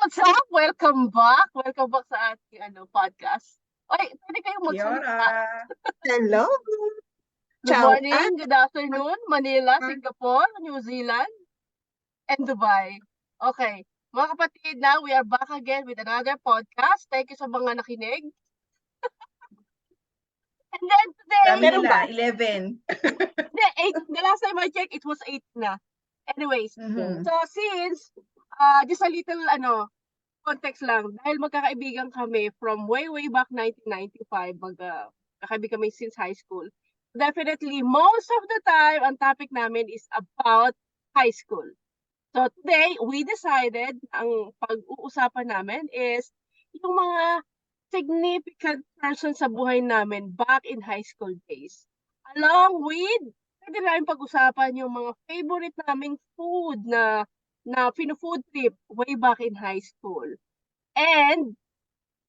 What's up? Welcome back. Welcome back sa ating podcast. Oy, pwede kayong Kia magsalita. ora. Hello. Good Ciao. morning, good afternoon, Manila, Singapore, New Zealand, and Dubai. Okay, mga kapatid, now we are back again with another podcast. Thank you sa mga nakinig. And then Dami today, nila, 11. the last time I checked, it was 8 na. Anyways, Mhm. so since, just a little, context lang, dahil magkakaibigan kami from way back 1995, magkakaibigan kami since high school. Definitely, most of the time, ang topic namin is about high school. So today, we decided, ang pag-uusapan namin is yung mga significant person sa buhay namin back in high school days. Along with, pwede namin pag-usapan yung mga favorite naming food na pino-food trip way back in high school. And,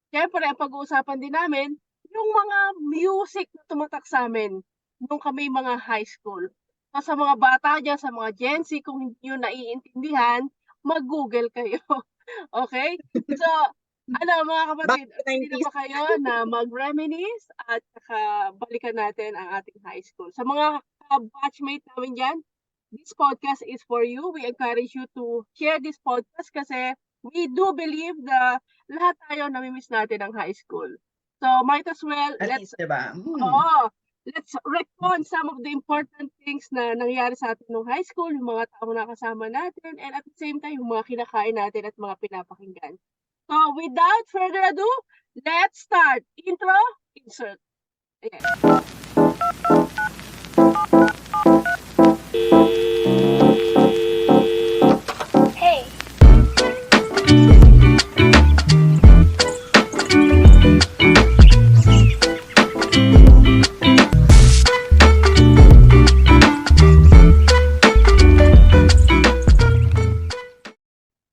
syempre, ang pag-uusapan din namin, yung mga music na tumatak sa amin nung kami mga high school. So, sa mga bata dyan, sa mga Gen Z, kung hindi nyo naiintindihan, mag-Google kayo. Okay? So, mga kapatid, Back to hindi na 90s. ba kayo na mag-reminisce at saka balikan natin ang ating high school. Sa mga batchmate namin dyan, this podcast is for you. We encourage you to share this podcast kasi we do believe na lahat tayo namimiss natin ang high school. So, might as well, At let's least, diba? let's recon some of the important things na nangyari sa atin nung high school, yung mga tao na kasama natin, and at the same time, yung mga kinakain natin at mga pinapakinggan. So, without further ado, let's start. Intro, insert. Ayan. Hey.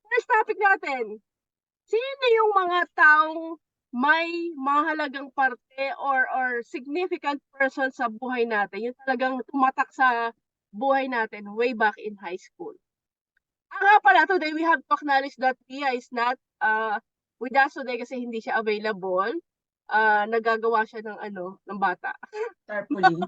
First topic natin, sino yung mga taong may mahalagang parte or significant person sa buhay natin, yung talagang tumatak sa buhay natin way back in high school. Nga pala, today we have to acknowledge that Ria is not with us today kasi hindi siya available. Nagagawa siya ng bata. Tarpaulin.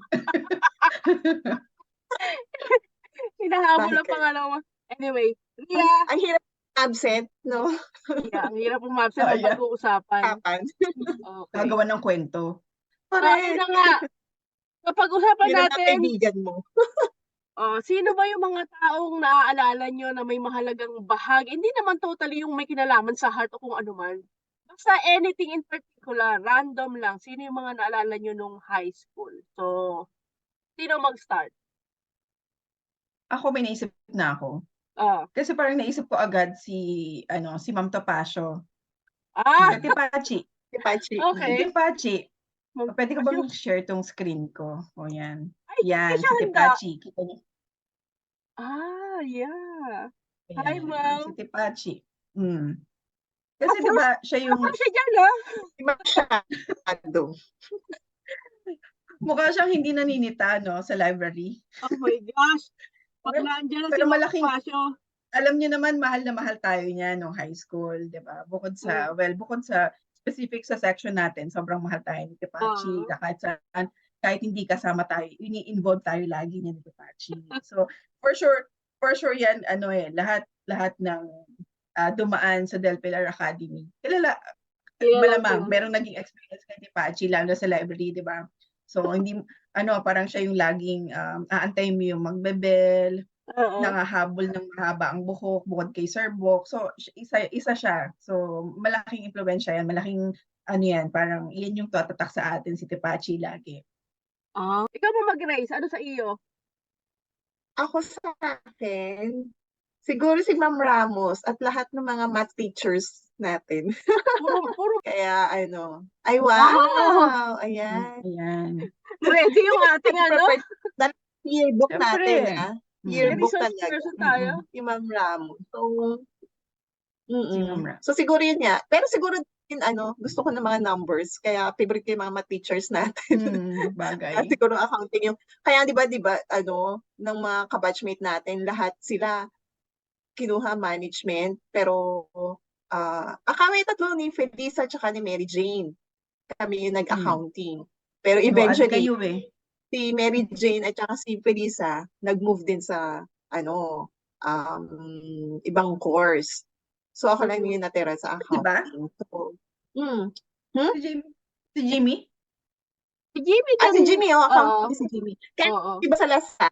Hinahabol ang Bakit? pangalawa. Anyway, Ria, Ang hirap absent, no? Ria, ang hirap umabsent Oh, ng yeah. pag-uusapan. Kapan. Okay. Gagawa ng kwento. So, ayun na nga. Kapag-usapan Yun ang natin, kaibigan mo. sino ba yung mga taong naaalala nyo na may mahalagang bahagi? Hindi naman totally yung may kinalaman sa heart o kung ano man. Basta anything in particular, random lang. Sino yung mga naalala nyo nung high school? So, sino mag-start? Ako, may naisip na ako. Kasi parang naisip ko agad si Ma'am Topacio. Titi Pachi. Si Pachi. Okay. Titi Pachi. Pwede ka bang share tong screen ko? O yan. Ay, Yan, hindi siya si Titi handa. Pachi. Kita niyo? Yeah. Ayan, Hi, ma'am. Si Titi Pachi. Kasi diba, siya yung... Ako siya dyan, Masyado. Mukha siyang hindi naninita, no, sa library. Oh my gosh. Pag nandiyan na si Pero malaking, Pasyo. alam niyo naman, mahal na mahal tayo niya nung high school, di ba? Bukod sa specific sa section natin, sobrang mahal tayo ni Tipachi. Kahit saan, kahit hindi kasama tayo, ini-involve tayo lagi niya ni Tipachi. So, for sure yan, lahat ng dumaan sa Del Pilar Academy. Malamang, merong naging experience kay Tipachi, lalo sa library, di ba? So, hindi, parang siya yung laging aantay mo yung magbebel, nangahabol ng mahaba ang buhok, bukod kay Sir Bok. So, isa siya. So, malaking impluwensya yan, malaking, yan, parang yan yung tatatak sa atin, si Tipachi lagi. Ikaw ba mag-raise? Ano sa iyo? Ako sa akin, siguro si Ma'am Ramos at lahat ng mga math teachers natin. Puro. Kaya ay wow! Ayan. Ready yung ating yearbook natin, yearbook resource talaga. person tayo. Si Ma'am Ramos. So, Si Ma'am Ramos. So siguro yun nga. Pero siguro din gusto ko ng mga numbers. Kaya favorite ko yung mga math teachers natin. Bagay. Siguro accounting yung. Kaya di ba ng mga kabatchmate natin, lahat sila kinuha management, pero kami tatlo ni Felisa tsaka ni Mary Jane. Kami yung nag-accounting. Pero Go, add eventually, kayo eh. si Mary Jane at saka si Felisa nag-move din sa ibang course. So ako lang yung natira sa Diba? accounting. So, Si Jimmy? Si Jimmy? Si Jimmy si din. Jimmy, accounting si Jimmy. Kaya Oo. iba sa lasa,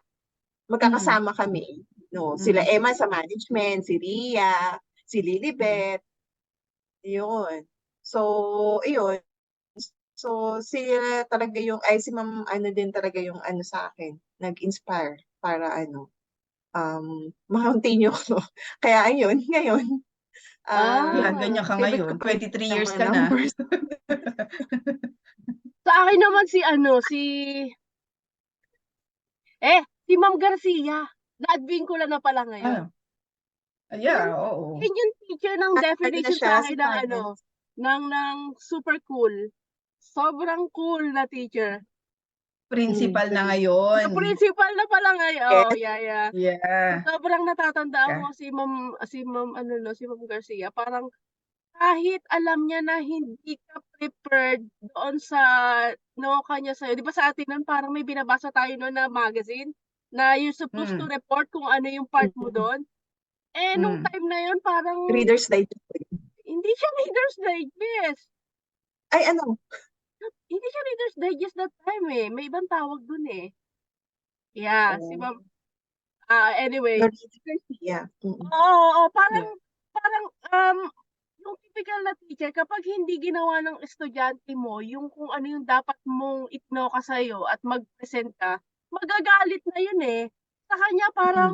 magkakasama kami. No, sila Emma sa management, si Ria, si Lilibet. Yun. So, yun. So, sila talaga si Ma'am din talaga yung sa akin, nag-inspire para ma-continue ko. Kaya ayun, ngayon, Yan, ganyan ka favorite ko ngayon. pa 23 yung years mga ka na. numbers. Sa akin naman si si Ma'am Garcia. Na-advincula na pala ngayon. Yeah, oo. Yun yung teacher ng Ano na definition siya, sa akin si ng finance. ng super cool. Sobrang cool na teacher. Principal na ngayon. Principal na pala ngayon. Yes. Oh, yeah. Yeah. Sobrang natatandaan ko si Ma'am Garcia. Parang kahit alam niya na hindi ka prepared doon sa kanya sa'yo. Di ba sa atin nun parang may binabasa tayo noon na magazine na you're supposed to report kung ano yung part mo doon. Nung time na yun parang Reader's Digest. hindi siya Reader's Digest. Ay, ano? Hindi siya Reader's Digest that time eh. May ibang tawag dun eh. Yeah, si Ma'am. Anyway. Yeah. Oo, parang yung typical na teacher, kapag hindi ginawa ng estudyante mo yung kung ano yung dapat mong itinoka sa'yo at mag-present ka, magagalit na yun eh. Sa kanya parang,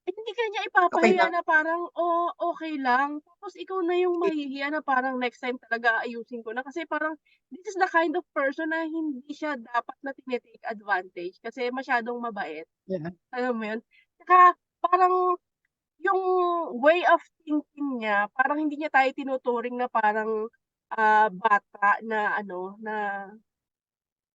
hindi ka niya ipapahiya na parang, okay lang. Tapos ikaw na yung mahihiya na parang next time talaga ayusin ko na. Kasi parang, this is the kind of person na hindi siya dapat na tinitake advantage kasi masyadong mabait. Yeah. Alam mo yun? Saka parang, yung way of thinking niya, parang hindi niya tayo tinuturing na parang bata na na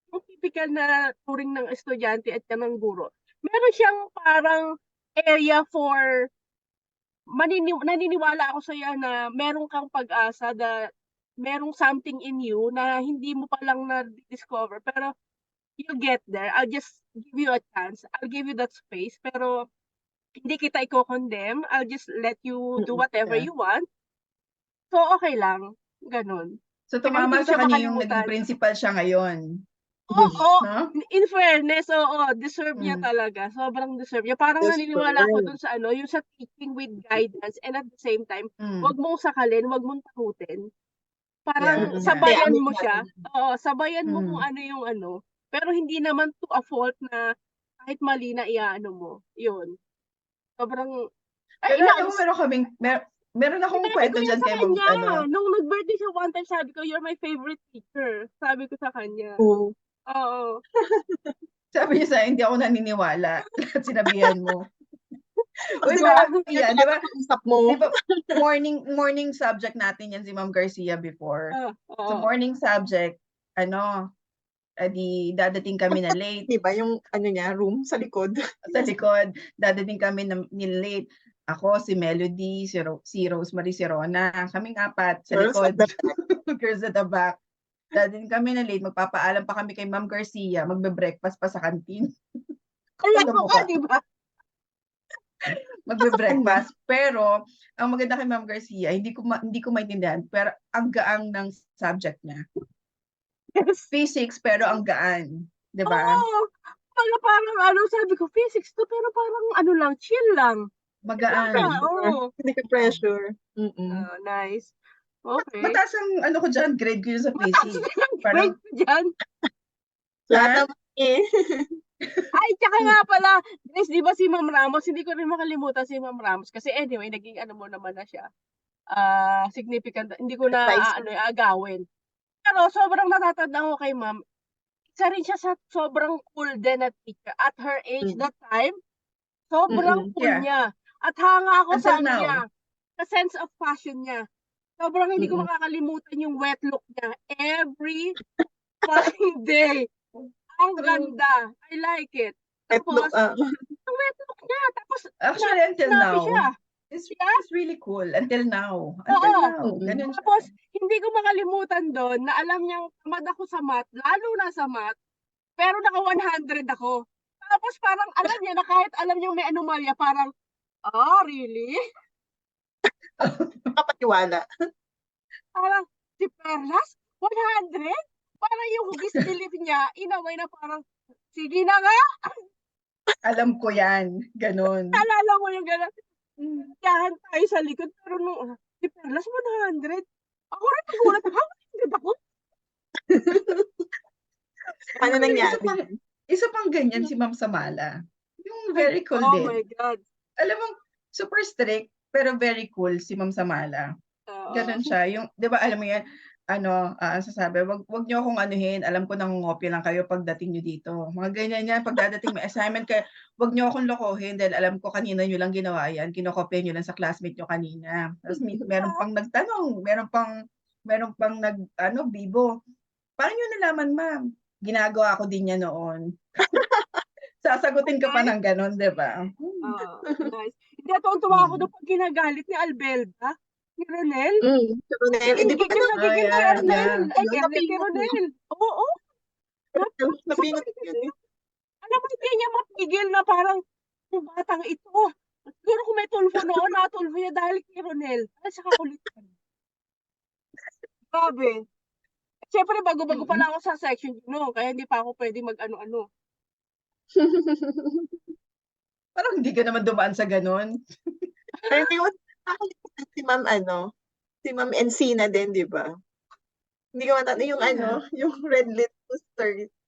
yung typical na turing ng estudyante at ng guro. Meron siyang parang area for naniniwala ako sa iyo na meron kang pag-asa na merong something in you na hindi mo pa lang na-discover pero you'll get there. I'll just give you a chance. I'll give you that space pero hindi kita i-condemn. I'll just let you do whatever you want. So, okay lang. Ganun. So, Saka tumama hindi sa siya kanya yung naging makalimutan. principal siya ngayon. Oo. No? In fairness, deserve niya talaga. Sobrang deserve niya. Parang naniniwala ako dun sa yung sa teaching with guidance and at the same time, wag mong sakalin, wag mong takutin. Parang sabayan mo siya. Oo, sabayan mo kung ano yung pero hindi naman to a fault na kahit mali na iaano mo. Yun. Sobrang Pero alam mo, meron akong kwento dyan kay Ma'am. Nung nag-birthday siya one time, sabi ko, you're my favorite teacher. Sabi ko sa kanya. Oo. Sabi niya sa hindi ako naniniwala. Sinabihan mo. Uy, Di ba? Morning subject natin yan si Ma'am Garcia before. So morning subject, dadating kami na late. Diba yung niya, room sa likod? Sa likod, dadating kami ni late. Ako, si Melody, si Rosemary, si Rona. Kaming apat sa likod. Girls at the back. Dadating kami na late, magpapaalam pa kami kay Ma'am Garcia, magbe-breakfast pa sa canteen. Alam mo ka, di ba? Magbe-breakfast. Pero, ang maganda kay Ma'am Garcia, hindi ko maintindihan, pero ang gaang ng subject niya. Physics, pero ang gaan. Diba? Oo. Parang sabi ko, physics to, pero parang lang, chill lang. Magaan. Hindi ka pressure. Nice. Okay. Mataas ang ko dyan, grade ko yun sa physics. Grade ko dyan. Lahat naman Ay, tsaka nga pala, guys, di ba si Ma'am Ramos, hindi ko rin makalimutan si Ma'am Ramos kasi anyway, naging mo naman na siya. Significant, hindi ko na agawin. Pero sobrang natatandaan ko kay Ma'am, isa rin siya sa sobrang cool din na teacher. At her age that time, sobrang cool niya. At hanga ako sa niya, sa sense of fashion niya. Sobrang hindi ko makakalimutan yung wet look niya every fucking day. Ang ganda. I like it. Tapos, ang wet look niya. Tapos, actually, until now, siya. It's Yeah. really cool until now. Until Oo. now. Ganun siya. Tapos, hindi ko makalimutan doon na alam niyang tamad ako sa math, lalo na sa math, pero naka 100 ako. Tapos parang alam niya na kahit alam niyang may anomalya, parang, really? Kapatiwala. Parang, si Perlas, 100? Parang yung disbelief niya, in a way na parang, sige na nga, Alam ko yan. Ganun. naalala mo yung gano'n. Yahan tayo sa likod, pero nung, si Perlas, 100? Ako rin nagulat, 100 ako? Ano Isa nangyari? pang, isa pang ganyan si Ma'am Samala. Yung very cool Oh din. my God. Alam mo, super strict, pero very cool si Ma'am Samala. Oo. Ganun siya. Yung, di ba, alam mo yan, sasabi, wag niyo akong anuhin, alam ko nangungopia lang kayo pagdating niyo dito. Mga ganyan yan, pagdadating may assignment kayo, wag niyo akong lokohin dahil alam ko kanina niyo lang ginawa yan, kinokopya niyo lang sa classmate niyo kanina. Tapos meron pang nagtanong, meron pang bibo. Paano niyo nalaman, ma'am? Ginagawa ko din yan noon. Sasagutin ka pa ng ganon, di ba? Nice. Hindi, tuwa ako doon pag ginagalit ni Albelda, ni Ronel. Ronel, di ba Gigil na gigil kay Ronel. Ay, Yun, kay Ronel. Oo. napingot yun eh. Alam mo, hindi niya mapigil na parang, yung batang ito. Siguro kung may tulfo noon, natulfo niya dahil kay Ronel. Ay, sa kakulitan. Grabe. Siyempre, bago-bago pa lang ako sa section, kaya hindi pa ako pwede mag-ano-ano. Parang hindi ka naman dumaan sa ganon. Pero hindi mo nakalimutan si Ma'am Encina din, di ba? Hindi ko matanda yung red litmus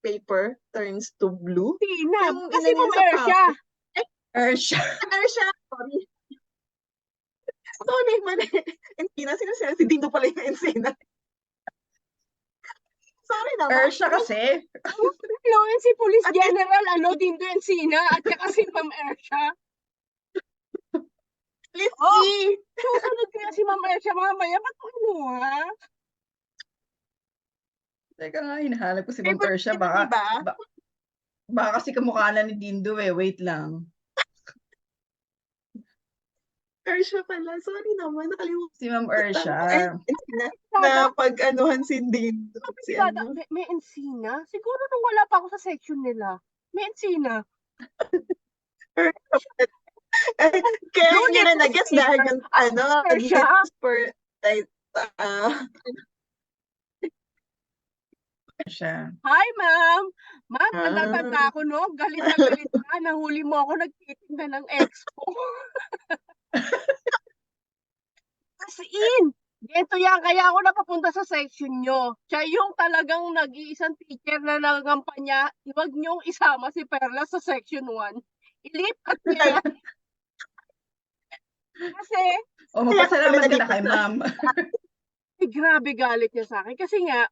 paper turns to blue. Tina, Yung kasi inano Ma'am sa Ersha. Ersha. Sorry. Sorry, mali. Encina, si Dino pala yung Encina. Sorry naman. Ersha kasi. Yung si Police General, Dindo Encina, at saka si Ma'am Ersha. Lizzie! Susunod kaya si Ma'am Ersha mamaya. Ba't ha? Teka nga, hinahanap ko si Ma'am Favorite Ersha. mo, diba? Baka kasi kamukha na ni Dindo eh. Wait lang. Ersha pala. Sorry naman, nakalimutan. Si Ma'am Ersha. Na pag-anuhan si Dindo. May Encina? Siguro nung wala pa ako sa section nila. May Encina. Kaya hindi na nag-gets dahil yung Ersha. Hi, ma'am. Ma'am, tanda-tanda ako, no? Galit na galit ka. Nahuli mo ako nagtitinda ng expo. As in, dito yan. Kaya ako napapunta sa section nyo. Siya yung talagang nag-iisang teacher na nangangampanya. Huwag niyong isama si Perla sa section 1. Ilipat niya. Kasi, mapasalamat ka na kay ma'am. Grabe galit niya sa akin. Kasi nga,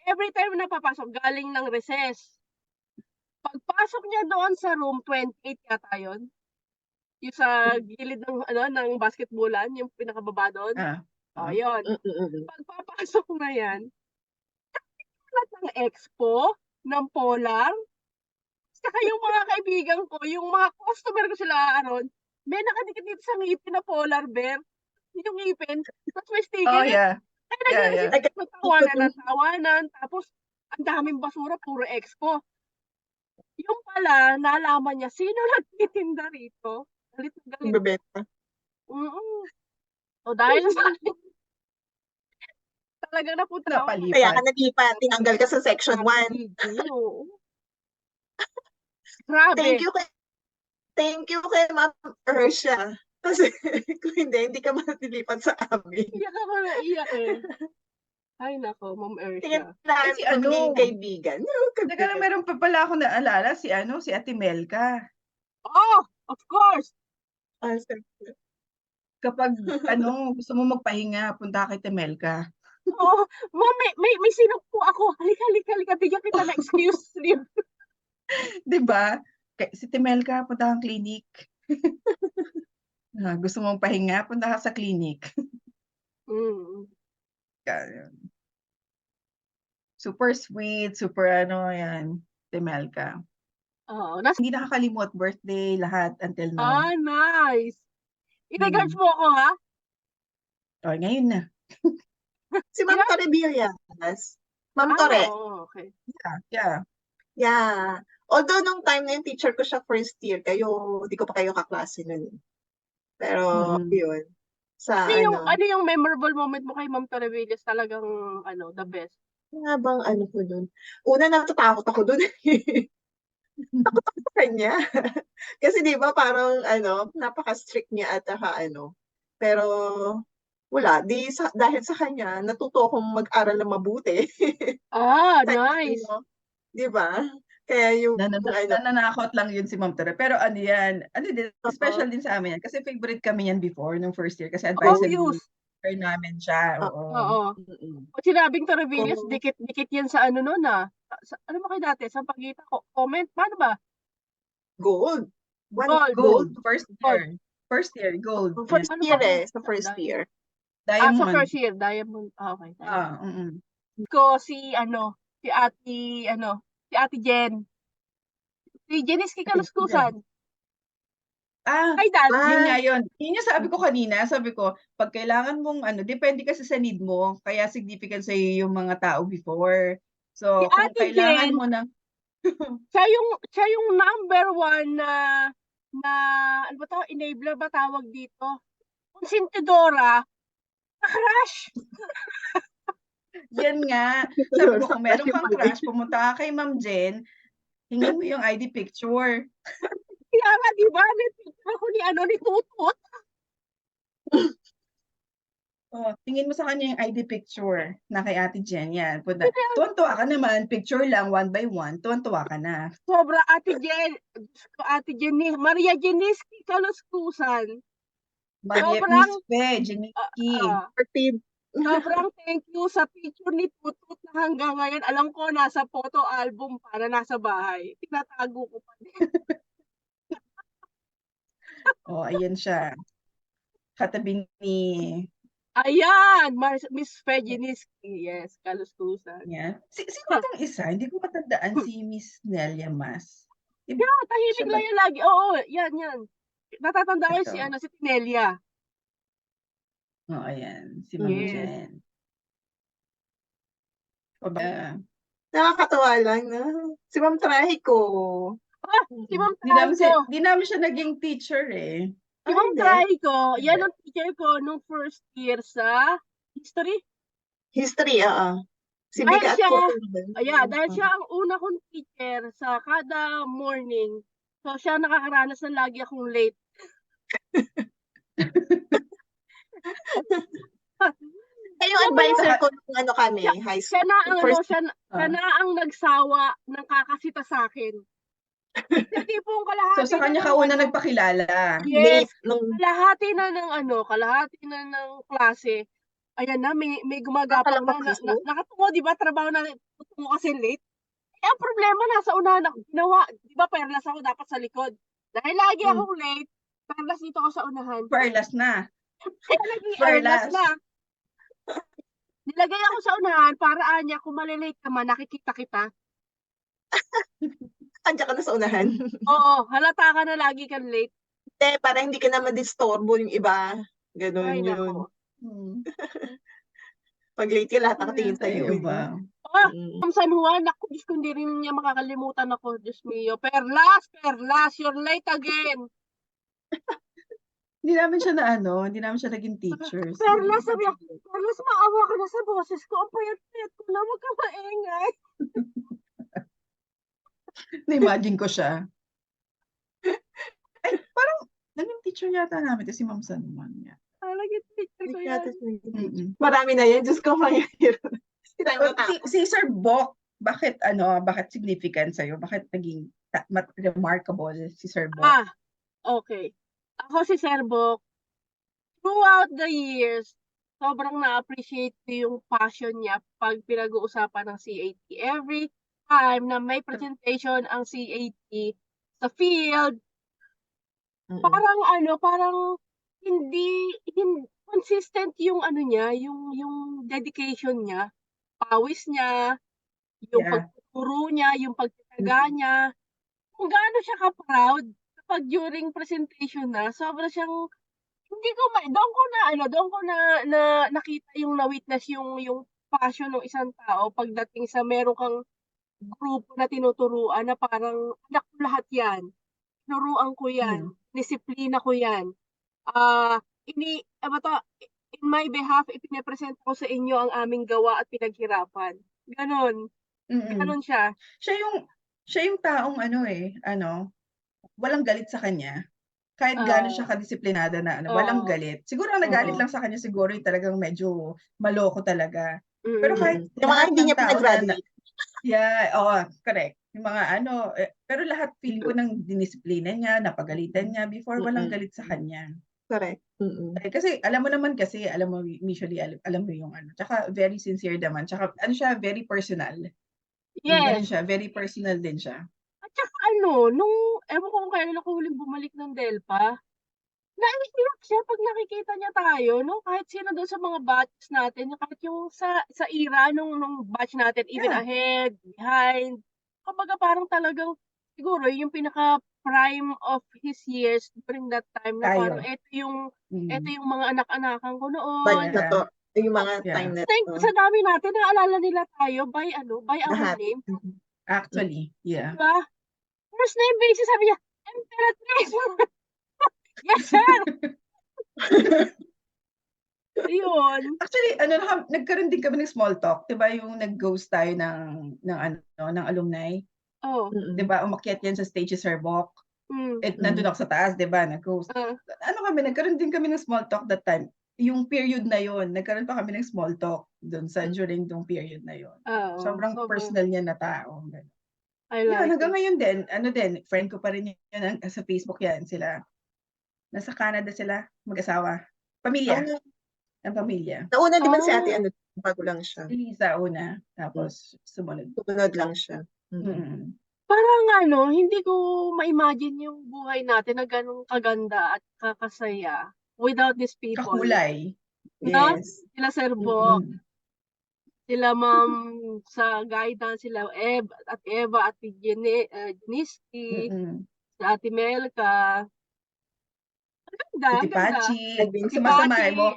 every time na papasok, galing ng recess. Pagpasok niya doon sa room 28 yata yun. Yung sa gilid ng basketballan, yung pinakababa doon. Yun. Pagpapasok na yan, lahat ng expo, ng polar, saka yung mga kaibigan ko, yung mga customer ko sila, may nakadikit dito sa ngipin na polar bear. Yung ngipin, tapos may sticker. Tawanan. Tapos, ang daming basura, puro expo. Yung pala, nalaman niya, sino nagtitinda rito? Galit na galit. Bebenta. O dahil sa akin, talagang napunta ako. Kaya ka nag-ipat, tinanggal ka sa section 1. Grabe. Thank you kay Ma'am Ersha. Kasi kung hindi ka matilipat sa amin. Iyak ako na iyak eh. Ay nako, Ma'am Ersha. Si kaibigan. Teka lang, meron pa pala ako naalala, si Ate Melka. Oh, of course. Kapag gusto mo magpahinga, punta kay Ate Melka. Oo, Ma'am, may sinumpo ako. Halika, bigyan kita na excuse. Diba? Si Timelka, punta kang clinic. Gusto mong pahinga, punta ka sa clinic. Super sweet, super yan, Timelka. Hindi nakakalimot, birthday, lahat, until now. Nice. I-regards mo ako, ha? Okay, ngayon na. Si Ma'am Sino? Tore Villas. Ma'am Tore. Okay. Yeah. Yeah. Although nung time na yun, teacher ko siya first year. Di ko pa kayo kaklase nun. Pero, Mm-mm. yun. Sa ano. Ano yung memorable moment mo kay Ma'am Torrevillas? Talagang, the best. Nga bang ano ko dun? Una, natatakot ako dun. Takot ako sa kanya. Kasi di ba parang napaka-strict niya at Pero wala, dahil sa kanya, natuto akong mag-aral na mabuti. Nice. Di ba? Kaya yung Nananakot lang yun si Ma'am Tere. Pero ano yan, din, special din sa amin yan. Kasi favorite kami yan before, nung first year. Kasi advisory Obvious. namin siya. Oo. Mm-mm. Pag sinabing Torrevillas, Oo. dikit yan sa ano nun, ano ba kayo dati? Sa pagkita ko, comment? Paano ba? Gold. Gold. First year, gold. First Ano year ba? sa first year. Sa Diamond. first year, Diamond. Okay, Diamond. Ko si Ate Jen. Si Jeniski Kaluskusan. Ay, Dad. Yun nga yun. Yun yung sabi ko kanina. Sabi ko, pag kailangan mong depende kasi sa need mo, kaya significant sa yung mga tao before. So, Si kung Ate kailangan Jen, mo ng siya yung number one na ano ba to, enabler ba tawag dito? Konsentidora, na-crush. Yan nga. Sabi ko, kung meron kang crush, pumunta ka kay Ma'am Jen, hingin mo yung ID picture. Kaya nga, di ba? May picture ako ni Tutut. Tingin mo sa kanya yung ID picture na kay Ate Jen. Yan. Tuwan-tuwa ka naman. Picture lang, 1 by 1. Tuwan-tuwa ka na. Sobra, Ate Jen, Maria Jeniski Kaluskusan. Miss Fe, Jeniski. Sobrang thank you sa picture ni Tutut na hanggang ngayon, alam ko nasa photo album para nasa bahay. Tinatago ko pa din. Ayan siya. Katabi ni... Ayan! Miss Fe Jeniski. Yes, Kaluskusan. Yeah. Sino itong isa? Hindi ko matandaan si Miss Nelia Mas. Yeah, tahimik lang yan lagi. Oo, yan. Natatanda ko si Tinelia. Ayan. Si Ma'am Jen. Nakakatawa lang na. Si Ma'am Trahiko. Si Ma'am Trahiko. Di namin siya naging teacher eh. Si Ma'am Trahiko, yan ang teacher ko nung first year sa history. History, Si Bigat ko. Dahil siya ang una kong teacher sa kada morning. So, siya nakakaranas na lagi akong late. Yung advisor ko nung kami, high school. Siya na ang nagsawa ng kakasita sa akin. Tipong kalahati. So, sa kanya ka una nagpakilala. Yes. Kalahati na ng klase. Ayan na, may gumagapang na. Nakatungo, di ba? Trabaho na tutungo kasi late. Ang problema, nasa unahan ako. Ginawa, di ba, perlas ako dapat sa likod. Dahil lagi akong late, perlas dito ako sa unahan. Perlas na. Perlas na. Nilagay ako sa unahan para anya, kung malilate ka man, nakikita kita. Andiyan ka na sa unahan. Oo, halata ka na lagi kang late. Para hindi ka na madisturbo yung iba. Ganun yun. Pag late ka, lahat nakatingin sa'yo. From San Juan, ako, Diyos ko, hindi rin niya makakalimutan ako. Diyos mio. Perlas, you're late again. Hindi namin siya naging teacher. Perlas, sabi ako, Perlas, maawa ka na sa boses ko. Ang payat-payat ko na, wag ka maingay. Na-imagine ko siya. Parang, naging teacher yata namin si Ma'am San Juan. Naging teacher ko yan. Marami na yan. Diyos ko, Si Sir Bok, bakit significant sa'yo? Bakit naging remarkable si Sir Bok? Okay. Ako si Sir Bok, throughout the years, sobrang na-appreciate ko yung passion niya pag pinag-uusapan ng CAT. Every time na may presentation ang CAT sa field, parang hindi consistent yung niya, yung dedication niya, pawis niya, yung pagtuturo niya, yung pagtataga niya, kung gaano siya ka-proud kapag during presentation na, sobra siyang hindi ko doon ko na nakita yung na-witness yung passion ng isang tao pagdating sa meron kang grupo na tinuturuan na parang anak ko lahat 'yan. Tinuruan ko 'yan, disiplina ko 'yan. Ano 'to, in my behalf ipine-present ko sa inyo ang aming gawa at pinaghirapan. Gano'n, Mm. gano'n siya. Siya yung taong walang galit sa kanya. Kahit gaano siya kadisiplinado na walang Oo, galit. Siguro ang nagalit oo, lang sa kanya siguro yung talagang medyo maloko talaga. Pero kahit mm. Yung mga lahat hindi ng niya tao pinagraduate. oo, correct. Yung mga pero lahat feeling ko ng dinisiplina niya, napagalitan niya before walang galit sa kanya. Correct. Kasi alam mo usually alam mo yung tsaka very sincere naman, tsaka siya very personal. Ganun Yes. siya, very personal din siya. At saka nung ewan ko kung kailan ako huling bumalik ng Delpa, naiiyak siya 'pag nakikita niya tayo 'no, kahit sino dun sa mga batches natin, kahit yung sa era nung batch natin, even Yeah. ahead, behind. Kumbaga parang talagang siguro yung pinaka-prime of his years during that time na parang Tayo. eto yung mga anak-anakan ko Batch noon. na to. Yeah. Yung mga Yeah. time na Sa dami natin naalala nila tayo by our lahat. name, Actually, 'di yeah. ba? First name basis sabi niya, "Emperatriz." Yes, sir. Ayun. Actually, nagkaroon din kami ng small talk, 'di ba yung nag-ghost tayo ng alumni? Oh, 'Di ba umakyat yan sa stage si Sir Bok. Nandun ako sa taas, 'di ba, nag-ghost. ah, Nagkaroon din kami ng small talk that time. Yung period na yon, nagkaroon pa kami ng small talk during yung period na yon. oo, Sobrang sobrang personal niya na tao. I Yun, like hanggang it. ngayon din, friend ko pa rin yan sa Facebook yan sila. Nasa Canada sila, mag-asawa. Pamilya, ang pamilya. Nauna di ba si ate, Ah, bago lang siya. Si Lisa una, tapos sumunod. Sumunod lang siya. Mm. parang hindi ko ma-imagine yung buhay natin na gano'n kaganda at kakasaya without these people, Kakulay. 'no? Yes. Sila Sir Bo, Mm. sila Ma'am sa guidance, sila Eva at Jeniski, Mm. si Ate Melka. Si Ganda. Pachi, Edwin pag Si sumasamahin Pachi, mo,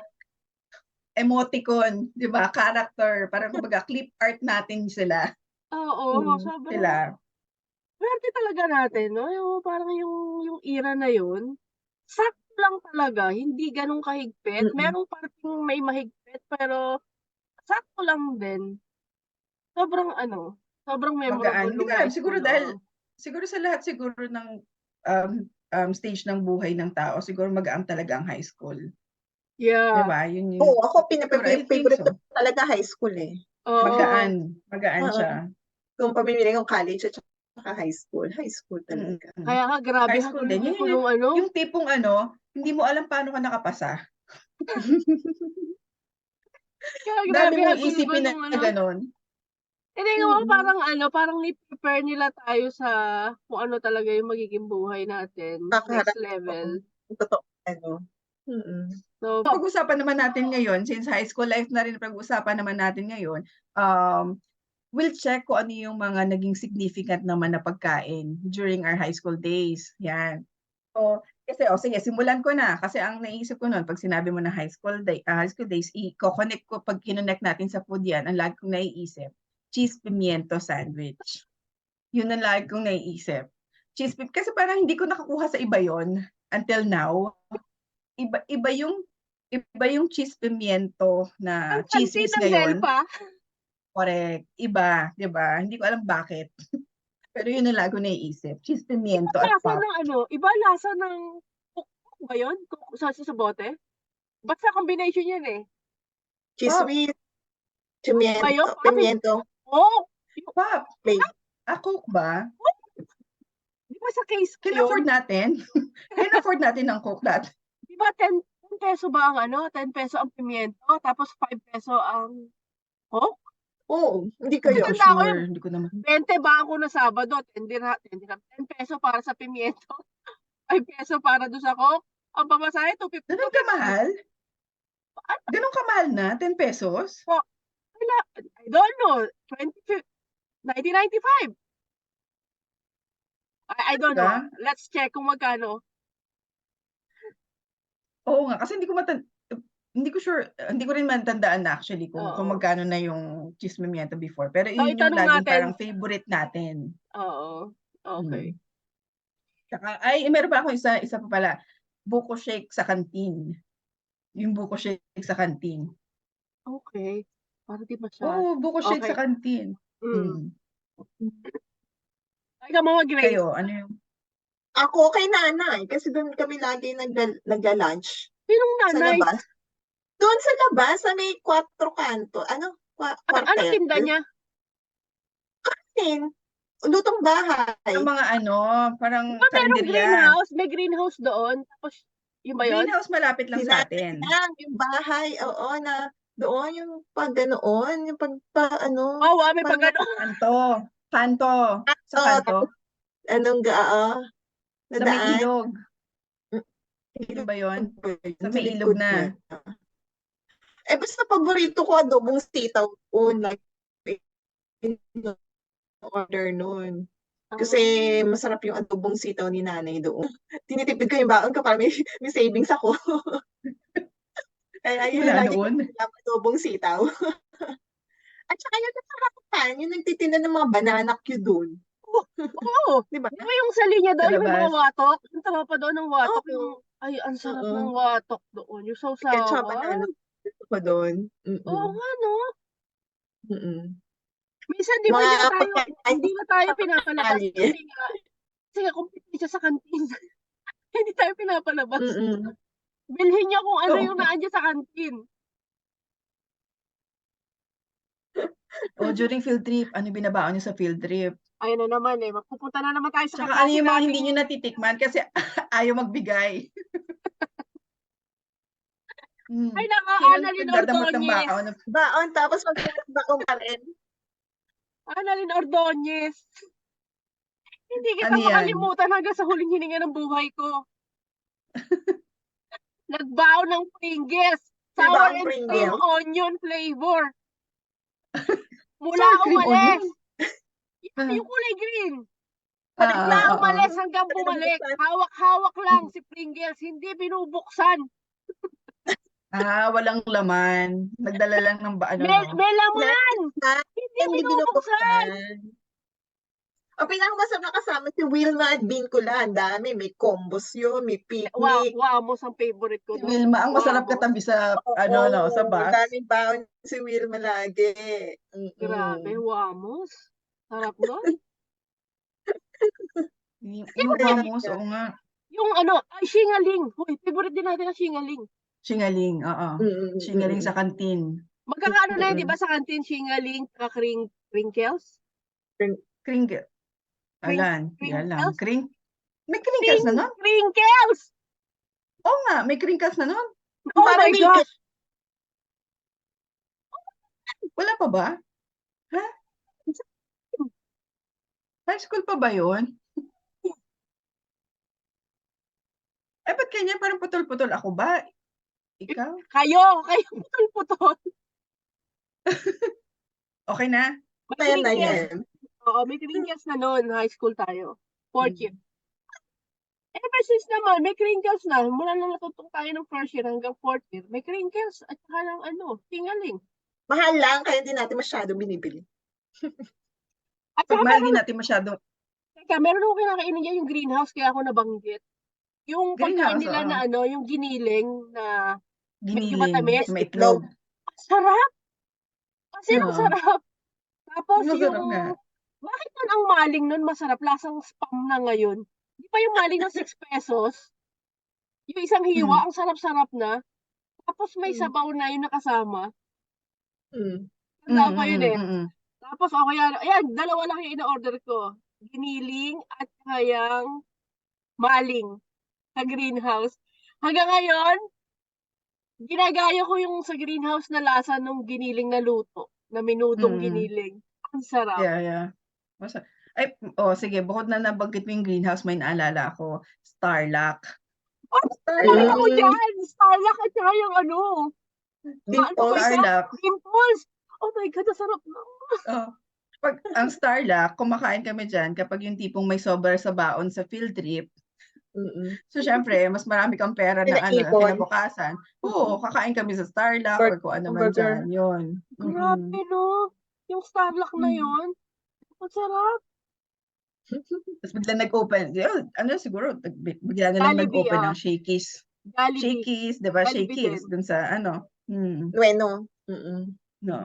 emoticon, 'di ba? Character, parang kumbaga clip art natin sila. oo, sobrang Sila. swerte talaga natin 'no, yung parang yung era na yun, sakto lang talaga, hindi gano'n kahigpit. Merong parteng may mahigpit, pero sakto lang din. Sobrang memorable Magaan. Hindi nung ko alam, high school, oo. siguro sa lahat siguro ng stage ng buhay ng tao, siguro magaan talaga ang high school. 'Di Yeah, ba? Yun yung Oo, ako siguro, I think favorite ko so. talaga high school eh. oo. Magaan Oo. siya. Kung pamimili kong college at saka high school Mm. talaga. Kaya nga grabe High school din. habulin ko Yun nung yung tipong hindi mo alam paano ka nakapasa. kaya Dami grabe mong habulin ko isipin nung na gano'n. hindi nga parang ni-prepare nila tayo sa kung ano talaga yung magiging buhay natin, next Kakaharap level. totoo ano. So, Pag-usapan naman natin ngayon, since high school life na rin pag-usapan naman natin ngayon, we'll check kung ano yung mga naging significant naman na pagkain during our high school days. Yan. So, kasi, sige, simulan ko na. Kasi ang naisip ko noon, pag sinabi mo na high school days, i-connect ko, pag kinonnect natin sa food yan, ang lagi kong naiisip, cheese pimiento sandwich. Yun ang lagi kong naiisip. Kasi parang hindi ko nakakuha sa iba yon until now. Iba yung cheese pimiento na ang pansit chismis ng ngayon. Delpa, Correct. Iba, 'di ba? Hindi ko alam bakit. Pero yun ang lagi ko naiisip. Cheese iba pimiento at lasa pop. ng iba lasa ng cook ba yun? Cook sa bote? Basta combination yan eh. Cheese Pop. with Cook ba yun? pimiento Oh, Pop. flavor. Coke ba? di ba sa case ko Can yun? afford natin? Can afford natin ng Coke natin? Di ba 10 peso ba ang 10 peso ang pimiento, tapos 5 peso ang coke? Oo, hindi Hindi kayo. ko Tanda ko yung sure. Hindi ko naman. 20 ba ako na Sabado, 10 peso para sa pimiento, 5 peso para doon sa coke. Ang pamasahe, 250. Ganun kamahal? Ano Ganun kamahal na? 10 pesos? po? I don't know. 1995. I don't know. Talaga? Let's check kung magkano. Oo nga, kasi hindi ko sure, hindi ko rin matandaan na actually kung Oo. magkano na yung chismimiento before. Pero So, yun yung itanong laging natin. parang favorite natin. Oo. Okay. Tsaka, meron pa ako isa pa pala. Buko shake sa kantin. Yung buko shake sa kantin. Okay. Parang di masyado. Oo, buko shake Okay. sa kantin. Mm. Ikaw, Mama Grace. Kayo, ano yung? Ako kay nanay, kasi doon kami lagi nagla-lunch Sinong sa nanay? labas. Doon sa labas, sa may 4 kanto. Ano Anong tinda niya? Kanin. Lutong bahay. Ang mga parang Merong karinderya. greenhouse. May greenhouse doon. Tapos, yun ba yun? Greenhouse malapit lang sa atin. Yung bahay, oo, na doon yung pag ganoon, yung Oh, may pag ano. Kanto. Sa kanto. Anong Sa may nadaan. ilog. Yun ba yun? Sa may ilog likod na. Basta paborito ko adobong sitaw. Order noon. Kasi masarap yung adobong sitaw ni nanay doon. Tinitipid ko yung baon ko para may savings ako. Kaya yun Wala lagi ko noon. adobong sitaw. At saka yung nakakatahan, yung nagtitinda ng mga banana cue doon. Oo. Diba? Di ba yung sa linya doon, yung may mga labas. watok? Yung tama pa doon ng watok. Oo. Yung, ay, ang sarap ng watok doon. Yung At saka sausawan. banana ko doon. Oo nga, no? Minsan, di ba, Mga hindi na tayo pinapalabas pagkain. kasi nga kumpiti siya sa kantin. Hindi tayo pinapalabas. Bilhin niyo kung ano yung naandyan sa kantin. During field trip, ano binabaon niyo sa field trip? Ayun na naman magpupunta na naman tayo sa Tsaka ano yung mga hindi niyo natitikman kasi ayaw magbigay. Ay, naka, Annalyn Nagdadamot ng Ordonez. Baon, tapos magbaon pa rin. Annalyn Ordonez. Hindi kita Ano yan? makalimutan hanggang sa huling hininga ng buhay ko. Nagbaon ng Pringles. Sour Nagbaon and Pringles. cream onion flavor. Mula Sour cream umalis. onion? Yung kulay green. Ah, Mula umalis hanggang bumalik. Hawak-hawak lang si Pringles. Hindi binubuksan. Walang laman. Nagdala lang ng May laman! Hindi binubuksan. Ang pinakamasarap na kasama si Wilma at Bincula. Ang dami. May combos yun. May picnic. Wamos ang favorite ko Si doon. Wilma, ang masarap katabi sa, sa bus. Ang daming baon si Wilma lagi. Grabe, wamos. Sarap nun. Yung wamos, oo nga. Yung Singaling. Uy, favorite din natin ang Singaling. Singaling, oo. Singaling sa kantin. Magkakaano na yun, di ba, sa kantin, Singaling, crinkles? Kringle. Alan, Crinkles? May crinkles na nun? Crinkles! Oo nga, may crinkles na nun. Oh my gosh! Wala pa ba? Ha? High school pa ba yun? Ba't kanya parang putol-putol? Ako ba? Ikaw? Kayo putol-putol. Okay na? Kaya na yan. Oo, may crinkles na noon. High school tayo. 4th year. Ever since naman, may crinkles na. Mula na natutong tayo ng 1st year hanggang 4th year. May crinkles at saka lang Singaling. Mahal lang, kaya hindi natin masyado binibili. At Pag saka mahal din natin masyado. Teka, meron ako kinakainin niya yung greenhouse kaya ako nabanggit. Yung pagkain nila na yung giniling na medyo matamis. May itlog. Sarap! Kasi ang sarap. Tapos Masarap yung, nga. bakit nun ang maling nun masarap? Lasang spam na ngayon. Di pa yung maling ng 6 pesos. Yung isang hiwa, ang sarap-sarap na. Tapos may sabaw na yung nakasama. Tanda ko yun Tapos ayan, dalawa lang yung ina-order ko. Giniling at kayang maling sa greenhouse. Hanggang ngayon, ginagaya ko yung sa greenhouse na lasa ng giniling na luto. Na minudong giniling. Ang sarap. Yeah. Sige, bukod na nabanggit mo yung greenhouse, may naalala ako. Starlock. Starlock ako dyan! Starlock at saka yung Dimples! Oh my God, nasarap na. Pag ang Starlock, kumakain kami dyan kapag yung tipong may sobra sa baon sa field trip. So, syempre, mas marami kang pera na Pinaipon. kinabukasan. Oo, kakain kami sa Starla or kung ano man Burger. dyan. Yun. Grabe, no? Yung Starlock na yun. Ang sarap. Tapos bigla nag-open. Yun, siguro, bigla na lang Jollibee, nag-open ng Shakey's. Jollibee. Shakey's, di ba? Jollibee Shakey's. din. Dun sa Bueno. no.